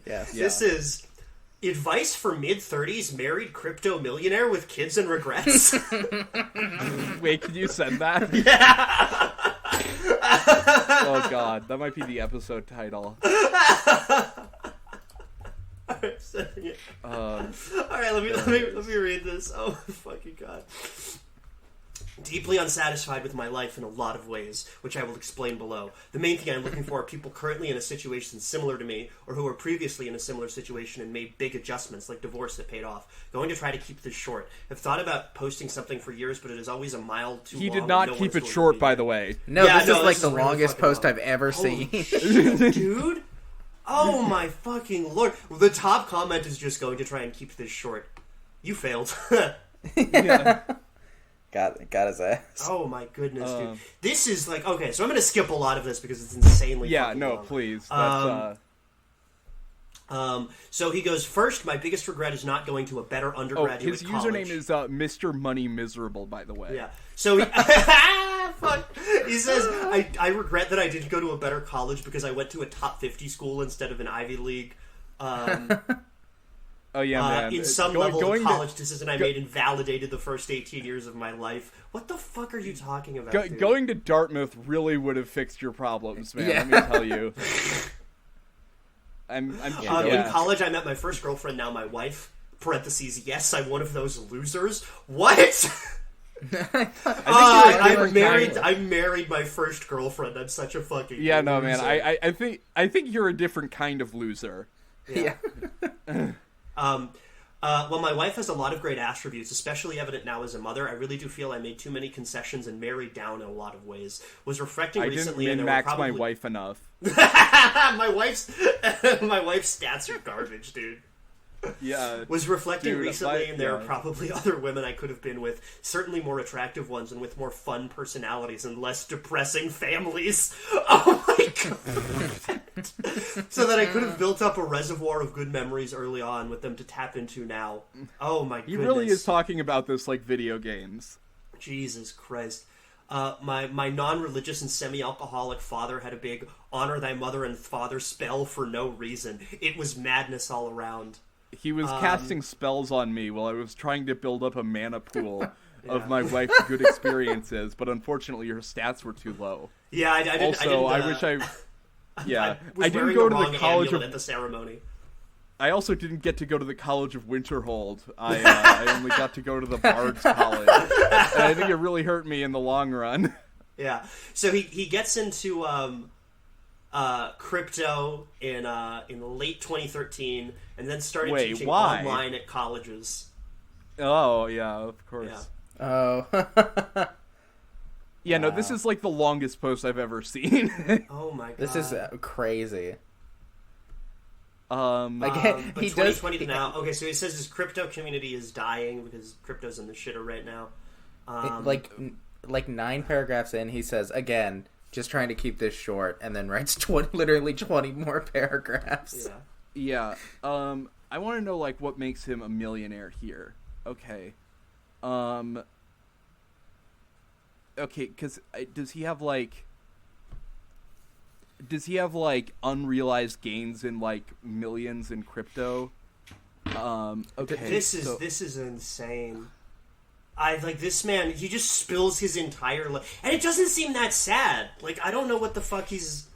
Yes. This is advice for mid-30s married crypto millionaire with kids and regrets. Wait, can you send that? Yeah. Oh god, that might be the episode title. Alright, let me read this. Oh my fucking god. Deeply unsatisfied with my life in a lot of ways, which I will explain below. The main thing I'm looking for are people currently in a situation similar to me, or who were previously in a similar situation and made big adjustments, like divorce that paid off. Going to try to keep this short. I've thought about posting something for years, but it is always a mile too long. He did not keep it short, by the way. No, this is the longest post I've ever seen. Shit, dude! Oh my fucking lord. The top comment is just going to try and keep this short. You failed. Yeah. Got his ass. Oh my goodness, dude. This is okay, so I'm gonna skip a lot of this because it's insanely fucking long. Please. So he goes, first, my biggest regret is not going to a better undergraduate his college. username is Mr. Money Miserable, by the way. Yeah. So he says, I regret that I didn't go to a better college because I went to a top 50 school instead of an Ivy League. Oh yeah, man. In some level of college decision I made invalidated the first 18 years of my life. What the fuck are you talking about, dude? Going to Dartmouth really would have fixed your problems, man. Yeah. Let me tell you. In college, I met my first girlfriend, now my wife. Parentheses, yes, I'm one of those losers. What? I married my first girlfriend. I'm such a fucking loser. No, man. I think you're a different kind of loser. Yeah. Well, my wife has a lot of great attributes, especially evident now as a mother. I really do feel I made too many concessions and married down in a lot of ways. Was reflecting recently, I didn't min-max my wife enough. my wife's stats are garbage, dude. Yeah. Was reflecting recently, and there are probably other women I could have been with, certainly more attractive ones and with more fun personalities and less depressing families. Oh my god. So that I could have built up a reservoir of good memories early on with them to tap into now. Oh my goodness. He really is talking about this like video games. Jesus Christ. My non-religious and semi-alcoholic father had a big honor thy mother and father spell for no reason. It was madness all around. He was casting spells on me while I was trying to build up a mana pool of my wife's good experiences, but unfortunately her stats were too low. Yeah, I didn't. I wish I... Yeah, I didn't go to the college at the ceremony. I also didn't get to go to the College of Winterhold. I only got to go to the Bard's College. And I think it really hurt me in the long run. Yeah. So he gets into crypto in late 2013, and then started teaching online at colleges. Oh, yeah, of course. Yeah. Oh. Yeah, no, this is like the longest post I've ever seen. Oh my god. This is crazy. But he 2020 to now. Okay, so he says his crypto community is dying because crypto's in the shitter right now. Like 9 paragraphs in, he says, again, just trying to keep this short, and then writes literally 20 more paragraphs. Yeah. I want to know, like, what makes him a millionaire here. Okay. Okay, because does he have unrealized gains in like millions in crypto? Okay, this is insane. This man, he just spills his entire life, and it doesn't seem that sad. Like, I don't know what the fuck he's.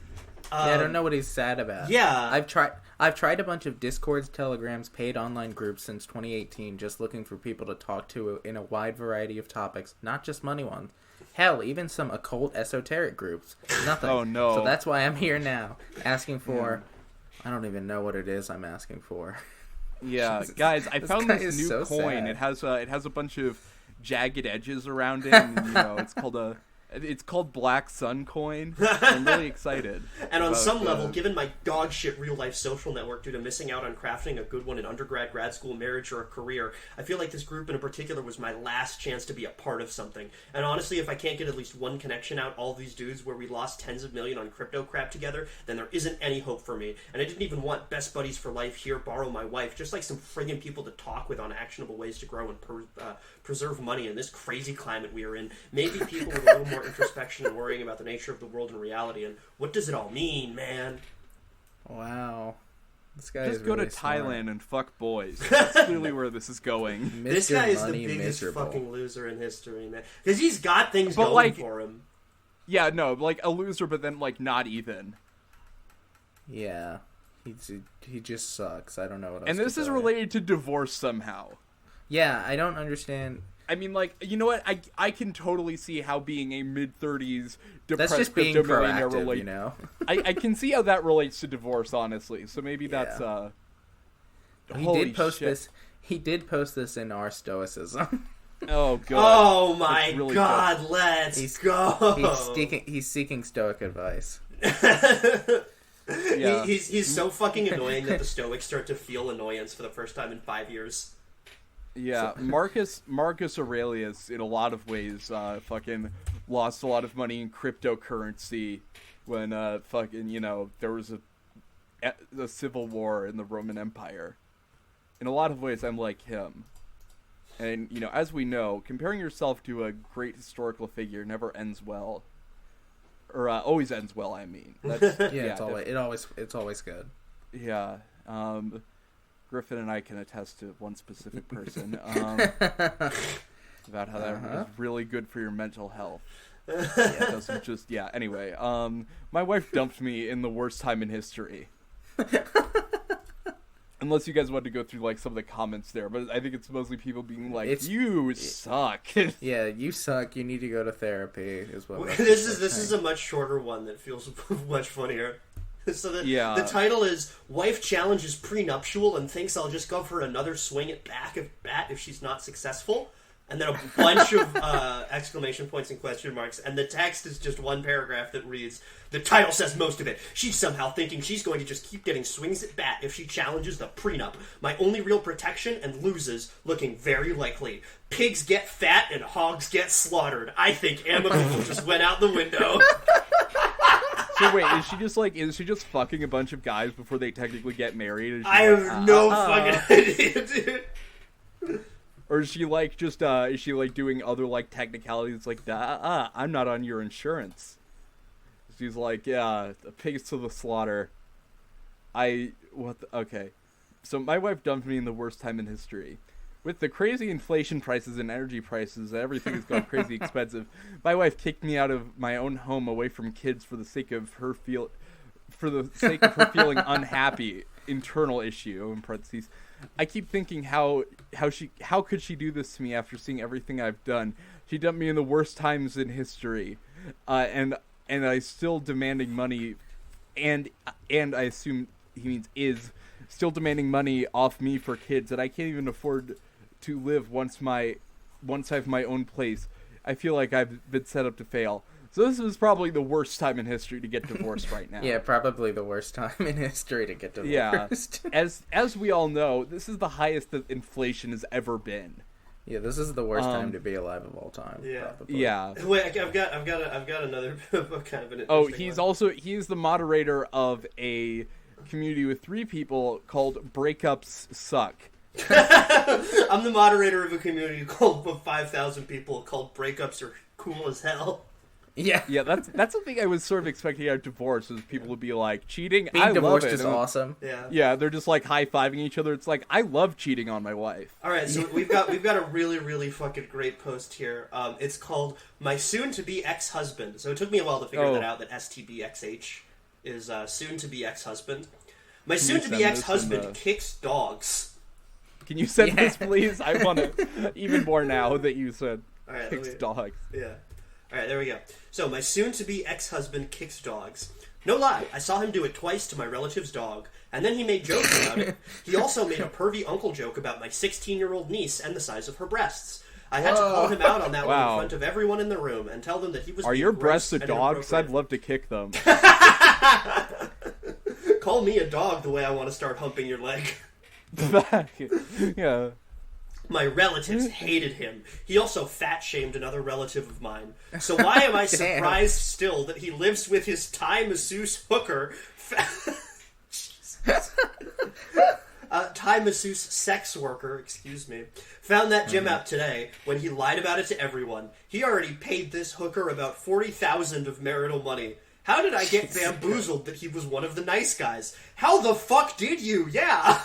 I don't know what he's sad about. Yeah, I've tried a bunch of Discords, Telegrams, paid online groups since 2018, just looking for people to talk to in a wide variety of topics, not just money ones. Hell, even some occult esoteric groups. Nothing. Oh, no. So that's why I'm here now, asking for... I don't even know what it is I'm asking for. Yeah, guys, I found this new so coin. Sad. It has a bunch of jagged edges around it, and, it's called Black Sun Coin. I'm really excited. And on some level, given my dog shit real life social network due to missing out on crafting a good one in undergrad, grad school, marriage, or a career, I feel like this group in particular was my last chance to be a part of something. And honestly, if I can't get at least one connection out, all these dudes where we lost tens of million on crypto crap together, then there isn't any hope for me. And I didn't even want best buddies for life here, borrow my wife, just like some friggin' people to talk with on actionable ways to grow and preserve money in this crazy climate we are in. Maybe people with a little more introspection and worrying about the nature of the world and reality, and what does it all mean, man? Wow. This guy just is go really to smart. Thailand and fuck boys. That's clearly where this is going. This guy is the biggest fucking loser in history, man. Because he's got things going for him. Yeah, no, like a loser, but then like not even. Yeah. He just sucks. I don't know what else And this is related to divorce somehow. Yeah, I don't understand. I mean, like, you know what? I can totally see how being a mid-30s depressed that's just being crypto-millionaire proactive, you know? I can see how that relates to divorce, honestly. So maybe that's, He did post this in our stoicism. Oh, God. Oh, my really God, good. Let's go! He's seeking stoic advice. Yeah. He's so fucking annoying that the Stoics start to feel annoyance for the first time in 5 years. Yeah, Marcus Aurelius, in a lot of ways, fucking lost a lot of money in cryptocurrency when, there was a civil war in the Roman Empire. In a lot of ways, I'm like him. And, as we know, comparing yourself to a great historical figure never ends well. Or, always ends well, I mean. That's, it's always good. Yeah, Griffin and I can attest to one specific person about how that is really good for your mental health. Anyway, my wife dumped me in the worst time in history. Unless you guys want to go through like some of the comments there, but I think it's mostly people being like, "You suck." Yeah, you suck. You need to go to therapy. Is what this is a much shorter one that feels much funnier. So the title is "Wife Challenges Prenuptial and Thinks I'll Just go for another swing at bat if she's not successful," and then a bunch of exclamation points and question marks, and the text is just one paragraph that reads, "The title says most of it. She's somehow thinking she's going to just keep getting swings at bat if she challenges the prenup. My only real protection and loses looking very likely. Pigs get fat and hogs get slaughtered. I think amicable just went out the window." So wait, is she just fucking a bunch of guys before they technically get married? I have no fucking idea, dude. Or is she like just is she like doing other like technicalities like I'm not on your insurance. She's like, yeah, the pigs to the slaughter. Okay. So my wife dumped me in the worst time in history. With the crazy inflation prices and energy prices, everything is going crazy expensive. My wife kicked me out of my own home away from kids for the sake of her feeling unhappy. internal issue in parentheses. I keep thinking how could she do this to me after seeing everything I've done? She dumped me in the worst times in history, and I still demanding money, and I assume he means is still demanding money off me for kids that I can't even afford to live once I have my own place. I feel like I've been set up to fail. So this is probably the worst time in history to get divorced right now. Yeah, probably the worst time in history to get divorced. Yeah. As we all know, this is the highest that inflation has ever been. Yeah, this is the worst time to be alive of all time. Yeah. Probably. Yeah. Wait, I've got another kind of an interesting he's the moderator of a community with 3 people called Breakups Suck. I'm the moderator of a community called of 5,000 people called Breakups Are Cool as Hell. Yeah, that's something I was sort of expecting out of divorce, is people would be like, cheating, being I divorced love it. is awesome. Yeah, they're just like high-fiving each other. It's like, I love cheating on my wife. All right, so we've got a really, really fucking great post here. It's called My Soon-to-Be Ex-Husband. So it took me a while to figure that out, that STBXH is soon-to-be ex-husband. My soon-to-be ex-husband kicks dogs. Can you send this, please? I want to, even more now that you said kicks dogs. Yeah. All right, there we go. So, my soon-to-be ex-husband kicks dogs. No lie, I saw him do it twice to my relative's dog, and then he made jokes about it. He also made a pervy uncle joke about my 16-year-old niece and the size of her breasts. I had to call him out on that one in front of everyone in the room and tell them that he was Are your breasts a dog? Because I'd love to kick them. Call me a dog the way I want to start humping your leg. Yeah. My relatives hated him. He also fat-shamed another relative of mine. So why am I surprised still that he lives with his Thai masseuse hooker... Thai masseuse sex worker, excuse me, found that gym out today when he lied about it to everyone. He already paid this hooker about $40,000 of marital money. How did I get bamboozled that he was one of the nice guys? How the fuck did you? Yeah.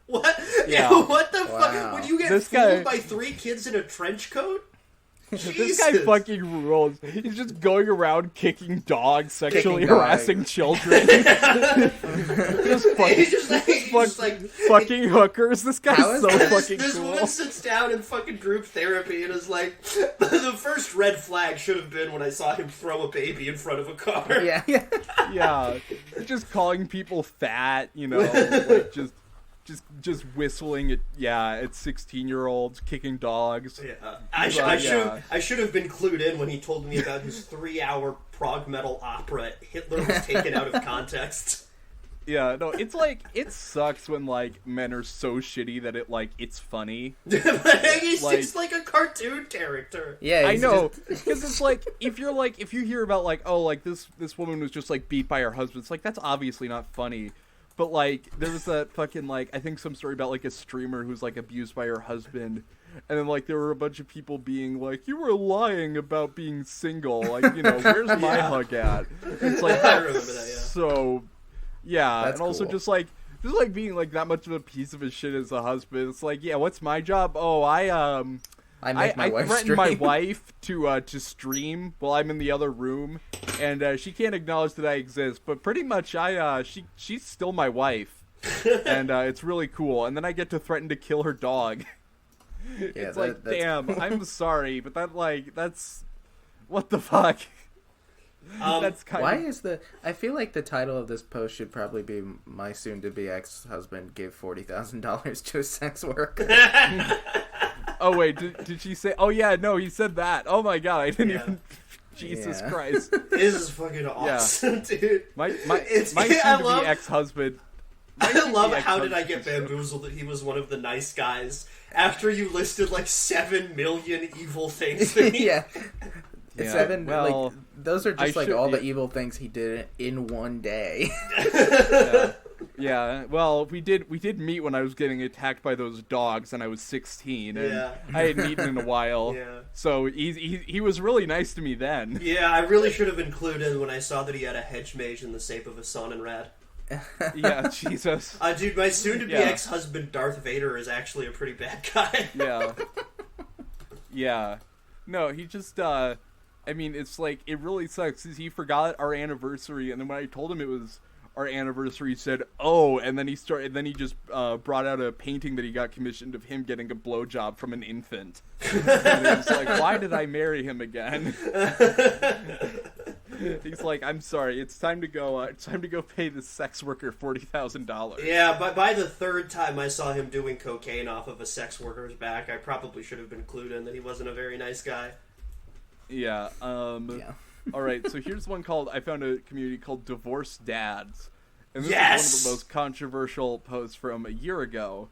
What? Yeah. What the fuck? Would you get fooled by 3 kids in a trench coat? This guy fucking rules. He's just going around kicking dogs, sexually harassing children. Fucking hookers. This guy's so fucking this cool. This woman sits down in fucking group therapy and is like, the first red flag should have been when I saw him throw a baby in front of a car. Yeah. Just calling people fat, like just whistling at 16-year-olds kicking dogs. Yeah, I should have been clued in when he told me about his 3-hour prog metal opera. Hitler was taken out of context. Yeah, no, it's like, it sucks when like men are so shitty that it's funny. It's like a cartoon character. Yeah, I know, because it's like if you hear about this woman was just like beat by her husband, it's like that's obviously not funny. But, there was that fucking, I think some story about, a streamer who's, abused by her husband. And then, there were a bunch of people being like, you were lying about being single. Where's my hug at? It's like, I remember that, yeah. So, yeah. That's and also cool. just being, that much of a piece of a shit as a husband. It's like, yeah, what's my job? Oh, I threatened my wife to stream while I'm in the other room, and she can't acknowledge that I exist. But pretty much, she's still my wife, and it's really cool. And then I get to threaten to kill her dog. It's damn, I'm sorry, but that's what the fuck. That's kind why of... is I feel like the title of this post should probably be "My soon-to-be ex-husband gave $40,000 to a sex worker." Oh wait, did she say? Oh yeah, no, he said that. Oh my god, I didn't even. Jesus Christ, this is fucking awesome, dude. My soon-to-be ex-husband. I love how did I get bamboozled that he was one of the nice guys after you listed 7 million evil things to me. Yeah. 7, well, those are just all the evil things he did in one day. Yeah, well, we did meet when I was getting attacked by those dogs, and I was 16, and I hadn't eaten in a while. Yeah. So he was really nice to me then. Yeah, I really should have included when I saw that he had a hedge mage in the shape of a Sonnenrad. Yeah, Jesus. Dude, my soon-to-be ex-husband Darth Vader is actually a pretty bad guy. Yeah. Yeah. No, he just, it's it really sucks, because he forgot our anniversary, and then when I told him it was our anniversary, said, "Oh," and then he just brought out a painting that he got commissioned of him getting a blowjob from an infant. And he was like, "Why did I marry him again?" He's like, "I'm sorry. It's time to go. It's time to go pay the sex worker $40,000." Yeah, but by the third time I saw him doing cocaine off of a sex worker's back, I probably should have been clued in that he wasn't a very nice guy. Yeah. Yeah. All right. So here's one called. I found a community called Divorced Dads, and this Yes! is one of the most controversial posts from a year ago.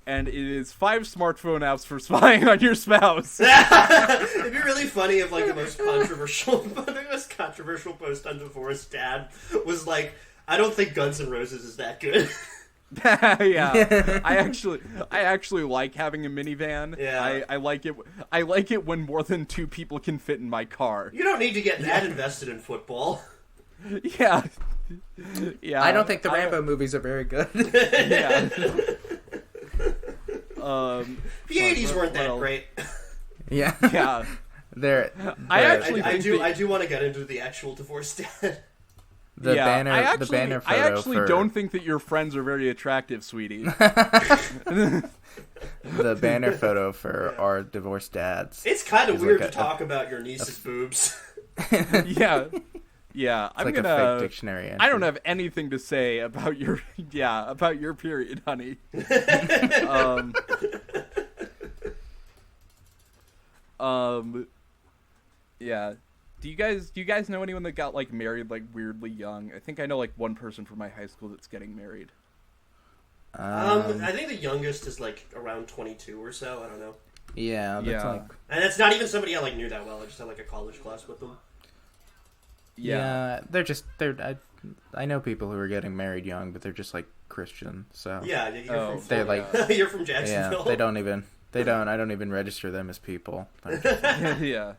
And it is 5 smartphone apps for spying on your spouse. It'd be really funny if like the most controversial post on Divorced Dad was like, "I don't think Guns N' Roses is that good." Yeah, I actually like having a minivan. Yeah, I like it. I like it when more than 2 people can fit in my car. You don't need to get that invested in football. Yeah, yeah. I don't think the Rambo movies are very good. Yeah. The 80s weren't that great. Yeah. Yeah. I do want to get into the actual Divorced Dad. The banner photo. I actually don't think that your friends are very attractive, sweetie. The banner photo for our Divorced Dads. It's kind of weird to talk about your niece's boobs. Yeah. Yeah, it's like a fake dictionary entry. I don't have anything to say about your period, honey. Yeah. Do you guys know anyone that got like married like weirdly young? I think I know like one person from my high school that's getting married. I think the youngest is like around 22 or so. I don't know. Yeah, that's like, and that's not even somebody I like knew that well. I just had like a college class with them. Yeah, I know people who are getting married young, but they're just like Christian. So yeah, they're like you're from Jacksonville. Yeah, I don't even register them as people. Yeah,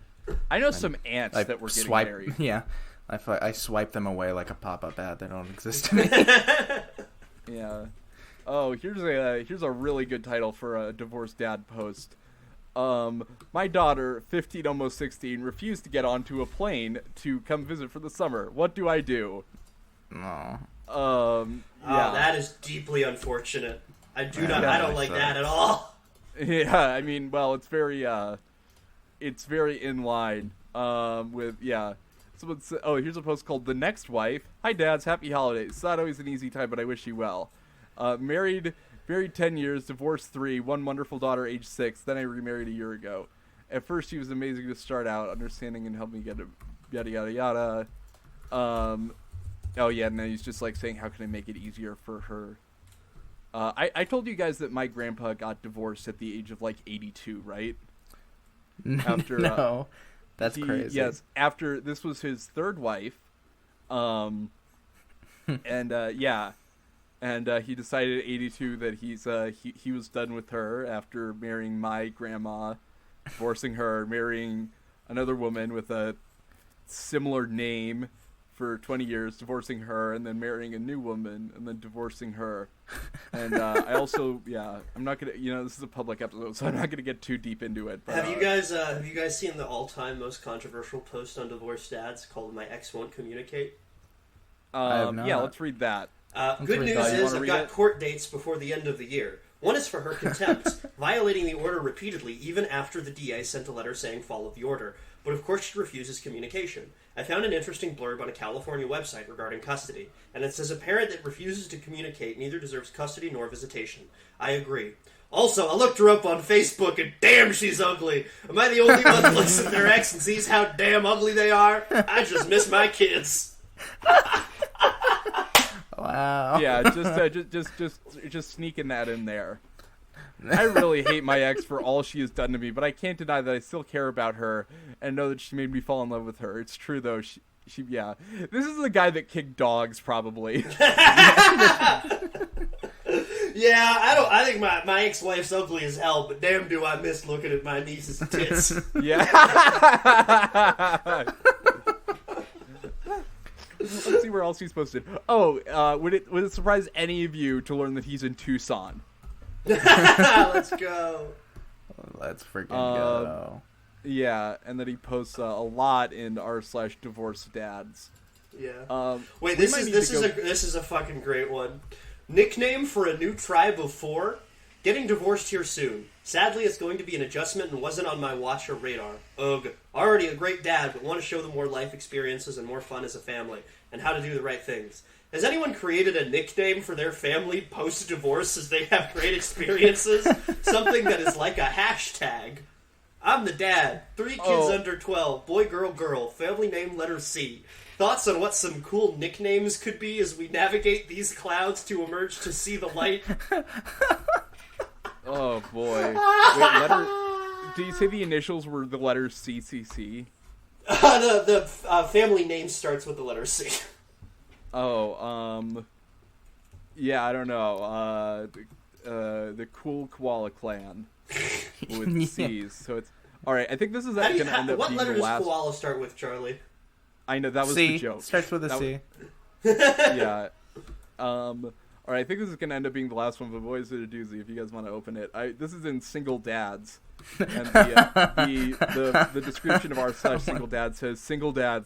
I know some aunts that were getting married. Yeah, I swipe them away like a pop-up ad. They don't exist to me. Yeah. Oh, here's a really good title for a Divorced Dad post. My daughter, 15, almost 16, refused to get onto a plane to come visit for the summer. What do I do? No. Yeah. That is deeply unfortunate. I don't like that at all. Yeah, I mean, well, it's very in line, with, yeah. Here's a post called The Next Wife. Hi, dads, happy holidays. It's not always an easy time, but I wish you well. Married 10 years, divorced 3, one wonderful daughter, age 6. Then I remarried a year ago. At first, she was amazing to start out, understanding and helping me get a yada yada yada. Oh yeah, and then he's just like saying, how can I make it easier for her? I told you guys that my grandpa got divorced at the age of like 82, right? After no, that's crazy. Yes, after this was his 3rd wife, and yeah. And he decided at 82 that he was done with her after marrying my grandma, divorcing her, marrying another woman with a similar name for 20 years, divorcing her, and then marrying a new woman, and then divorcing her. And I also, I'm not gonna, this is a public episode, so I'm not gonna get too deep into it. But, have you guys seen the all-time most controversial post on Divorced Dads called "My Ex Won't Communicate"? I have not. Yeah, let's read that. Good news is I've got court dates before the end of the year. One is for her contempt, violating the order repeatedly, even after the DA sent a letter saying follow the order. But of course she refuses communication. I found an interesting blurb on a California website regarding custody, and it says a parent that refuses to communicate neither deserves custody nor visitation. I agree. Also, I looked her up on Facebook, and damn, she's ugly. Am I the only one that looks at their ex and sees how damn ugly they are? I just miss my kids. Wow. Yeah, just sneaking that in there. I really hate my ex for all she has done to me, but I can't deny that I still care about her and know that she made me fall in love with her. It's true though. She yeah. This is the guy that kicked dogs, probably. Yeah, I think my ex-wife's ugly as hell, but damn do I miss looking at my niece's tits. Yeah. Let's see where else he's posted. Oh, would it surprise any of you to learn that he's in Tucson? Let's go. Let's freaking go. Yeah, and that he posts a lot in r/divorced dads. Yeah. Wait, this is a fucking great one. Nickname for a new tribe of 4. Getting divorced here soon. Sadly, it's going to be an adjustment and wasn't on my watch or radar. Ugh. Already a great dad, but want to show them more life experiences and more fun as a family, and how to do the right things. Has anyone created a nickname for their family post-divorce as they have great experiences? Something that is like a hashtag. I'm the dad. 3 kids under 12. Boy, girl, girl. Family name letter C. Thoughts on what some cool nicknames could be as we navigate these clouds to emerge to see the light? Oh, boy. Wait, do you say the initials were the letters CCC? The family name starts with the letter C. Oh, yeah, I don't know. The Cool Koala Clan with C's. So it's all right. I think this is going to end up what being letter the last. does koala start with, Charlie? I know that was C. the joke. Starts with a C. Yeah. All right. I think this is going to end up being the last one, but boys, it's a doozy. If you guys want to open it, this is in Single Dads. And the description of r/ single dad says single dad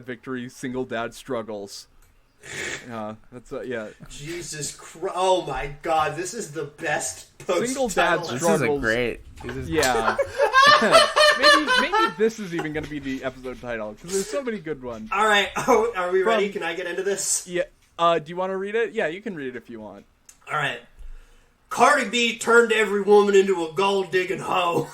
victory, single dad struggles. That's yeah. Jesus Christ! Oh my God, this is the best post. Single dad struggles. This is great. Yeah. maybe this is even going to be the episode title because there's so many good ones. All right, are we ready? Can I get into this? Yeah. Do you want to read it? Yeah, you can read it if you want. All right. Cardi B turned every woman into a gold-digging hoe.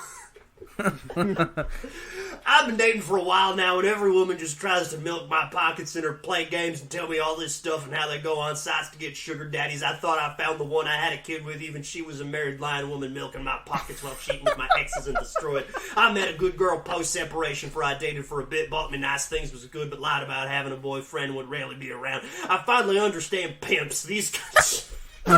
I've been dating for a while now, and every woman just tries to milk my pockets in her play games and tell me all this stuff and how they go on sites to get sugar daddies. I thought I found the one I had a kid with. Even she was a married lying woman milking my pockets while cheating with my exes and destroyed. I met a good girl post-separation for I dated for a bit, bought me nice things, was good, but lied about having a boyfriend, would rarely be around. I finally understand pimps. These guys... I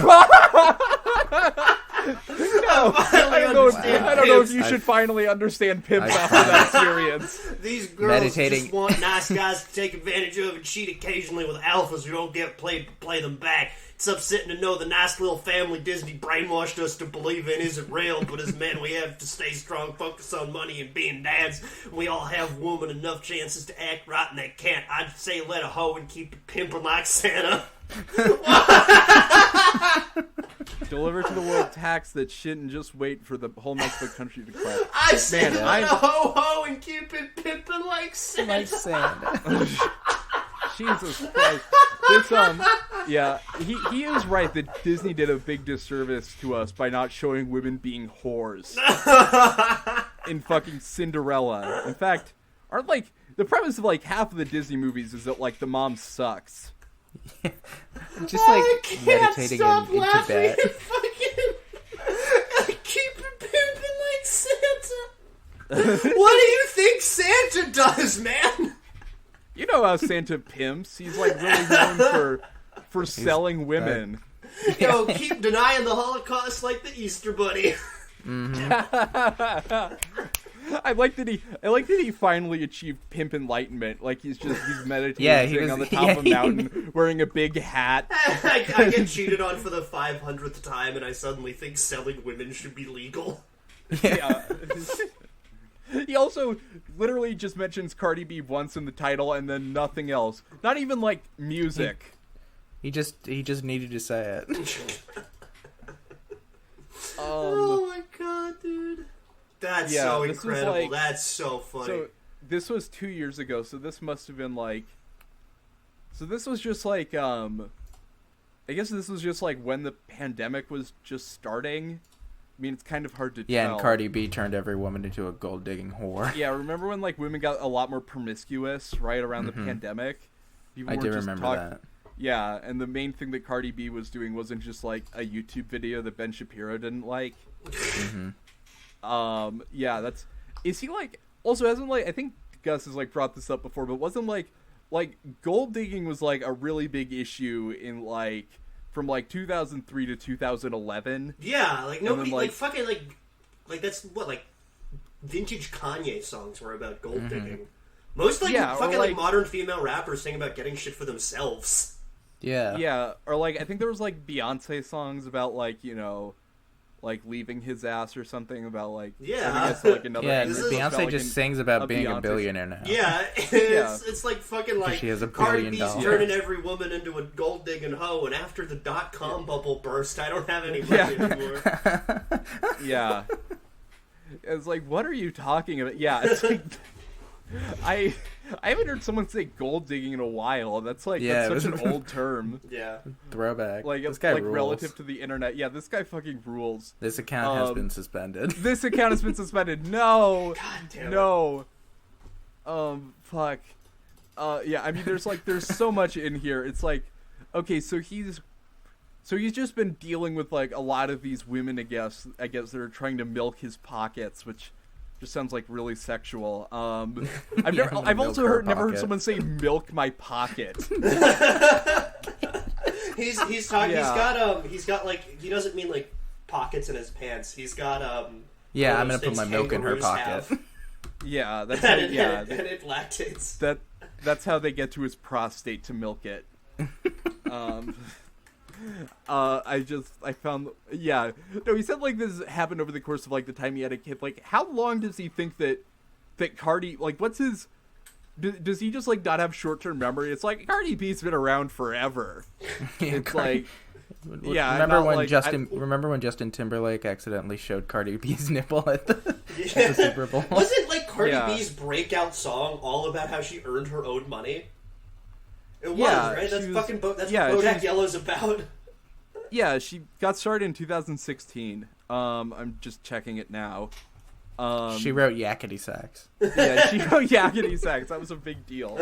don't know if you should finally understand pimps after that experience. These girls just want nice guys to take advantage of and cheat occasionally with alphas who don't get played to play them back. It's upsetting to know the nice little family Disney brainwashed us to believe in isn't real, but as men we have to stay strong, focus on money and being dads. We all have women enough chances to act right and they can't. I'd say let a hoe and keep it pimping like Santa. Deliver to the world tax that shit and just wait for the whole Mexico country to crash. I said let a ho and keep it pimping like Santa. Like Santa. Jesus Christ. This, yeah, he is right that Disney did a big disservice to us by not showing women being whores in fucking Cinderella. In fact, aren't like, the premise of like half of the Disney movies is that like the mom sucks. Just like meditating into bed. I keep it pimping like Santa. What do you think Santa does, man? You know how Santa pimps. He's like really known for selling women. Yo, keep denying the Holocaust like the Easter Bunny. Mm-hmm. I like that he finally achieved pimp enlightenment. Like he's meditating on the top of a mountain, wearing a big hat. I get cheated on for the 500th time, and I suddenly think selling women should be legal. Yeah. He also literally just mentions Cardi B once in the title, and then nothing else. Not even like music. He just needed to say it. Oh my God, dude. That's so incredible. Like, that's so funny. So this was 2 years ago, so this must have been like... So this was just like, I guess this was just like when the pandemic was just starting. I mean, it's kind of hard to tell. Yeah, and Cardi B turned every woman into a gold-digging whore. Yeah, remember when like women got a lot more promiscuous right around the pandemic? I do remember that. Yeah, and the main thing that Cardi B was doing wasn't just like a YouTube video that Ben Shapiro didn't like. Yeah, that's... Is he like... Also, hasn't like... I think Gus has like brought this up before, but wasn't like gold digging was like a really big issue in like... From like 2003 to 2011. Yeah, like nobody... Then, like fucking like that's what, like... Vintage Kanye songs were about gold digging. Most like fucking like modern female rappers sing about getting shit for themselves. Yeah. Yeah, or like I think there was like Beyonce songs about like, you know, like leaving his ass or something about like another Beyonce just sings about being a billionaire now. Yeah, it's like fucking like she has $1 Cardi billion. B's turning every woman into a gold digging hoe, and after the .com bubble burst, I don't have any money anymore. Yeah, it's like, what are you talking about? Yeah, it's like I haven't heard someone say gold digging in a while. That's like that's such an old term. Yeah, throwback. Like this guy like rules. Relative to the internet. Yeah, this guy fucking rules. This account has been suspended. This account has been suspended. No. God damn it. No. Fuck. Yeah. I mean, there's so much in here. It's like, okay, so he's just been dealing with like a lot of these women, I guess that are trying to milk his pockets, which just sounds like really sexual. I've also never heard someone say "milk my pocket." he's talking. Yeah. He's got like, he doesn't mean like pockets in his pants. He's got Yeah, I'm gonna put my milk in her pocket. Yeah, that's and it lactates. That's how they get to his prostate to milk it. I found, no, he said like this happened over the course of like the time he had a kid. Like, how long does he think that Cardi, like, what's his, does he just like not have short-term memory? It's like, Cardi B's been around forever. It's like, yeah. Remember when Justin Timberlake accidentally showed Cardi B's nipple at the Super Bowl? Wasn't like Cardi B's breakout song all about how she earned her own money? It was, right? That's what Bodak Yellow's about. Yeah, she got started in 2016. I'm just checking it now. She wrote Yakety Sax. Yeah, she wrote Yakety Sax. That was a big deal.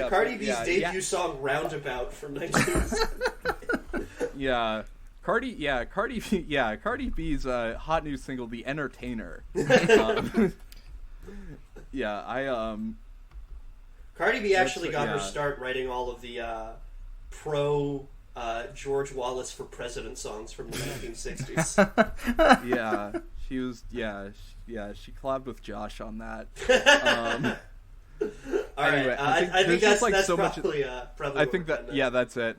Cardi B's debut song Roundabout from 19... Yeah. Cardi B's hot new single, The Entertainer. Cardi B actually got her start writing all of the pro George Wallace for President songs from the 1960s. Yeah, she was. She collabed with Josh on that. Anyway, I think that's probably. I think that. Yeah, that's it.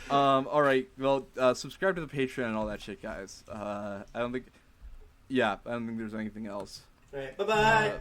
All right. Well, subscribe to the Patreon and all that shit, guys. I don't think there's anything else. All right. Bye-bye.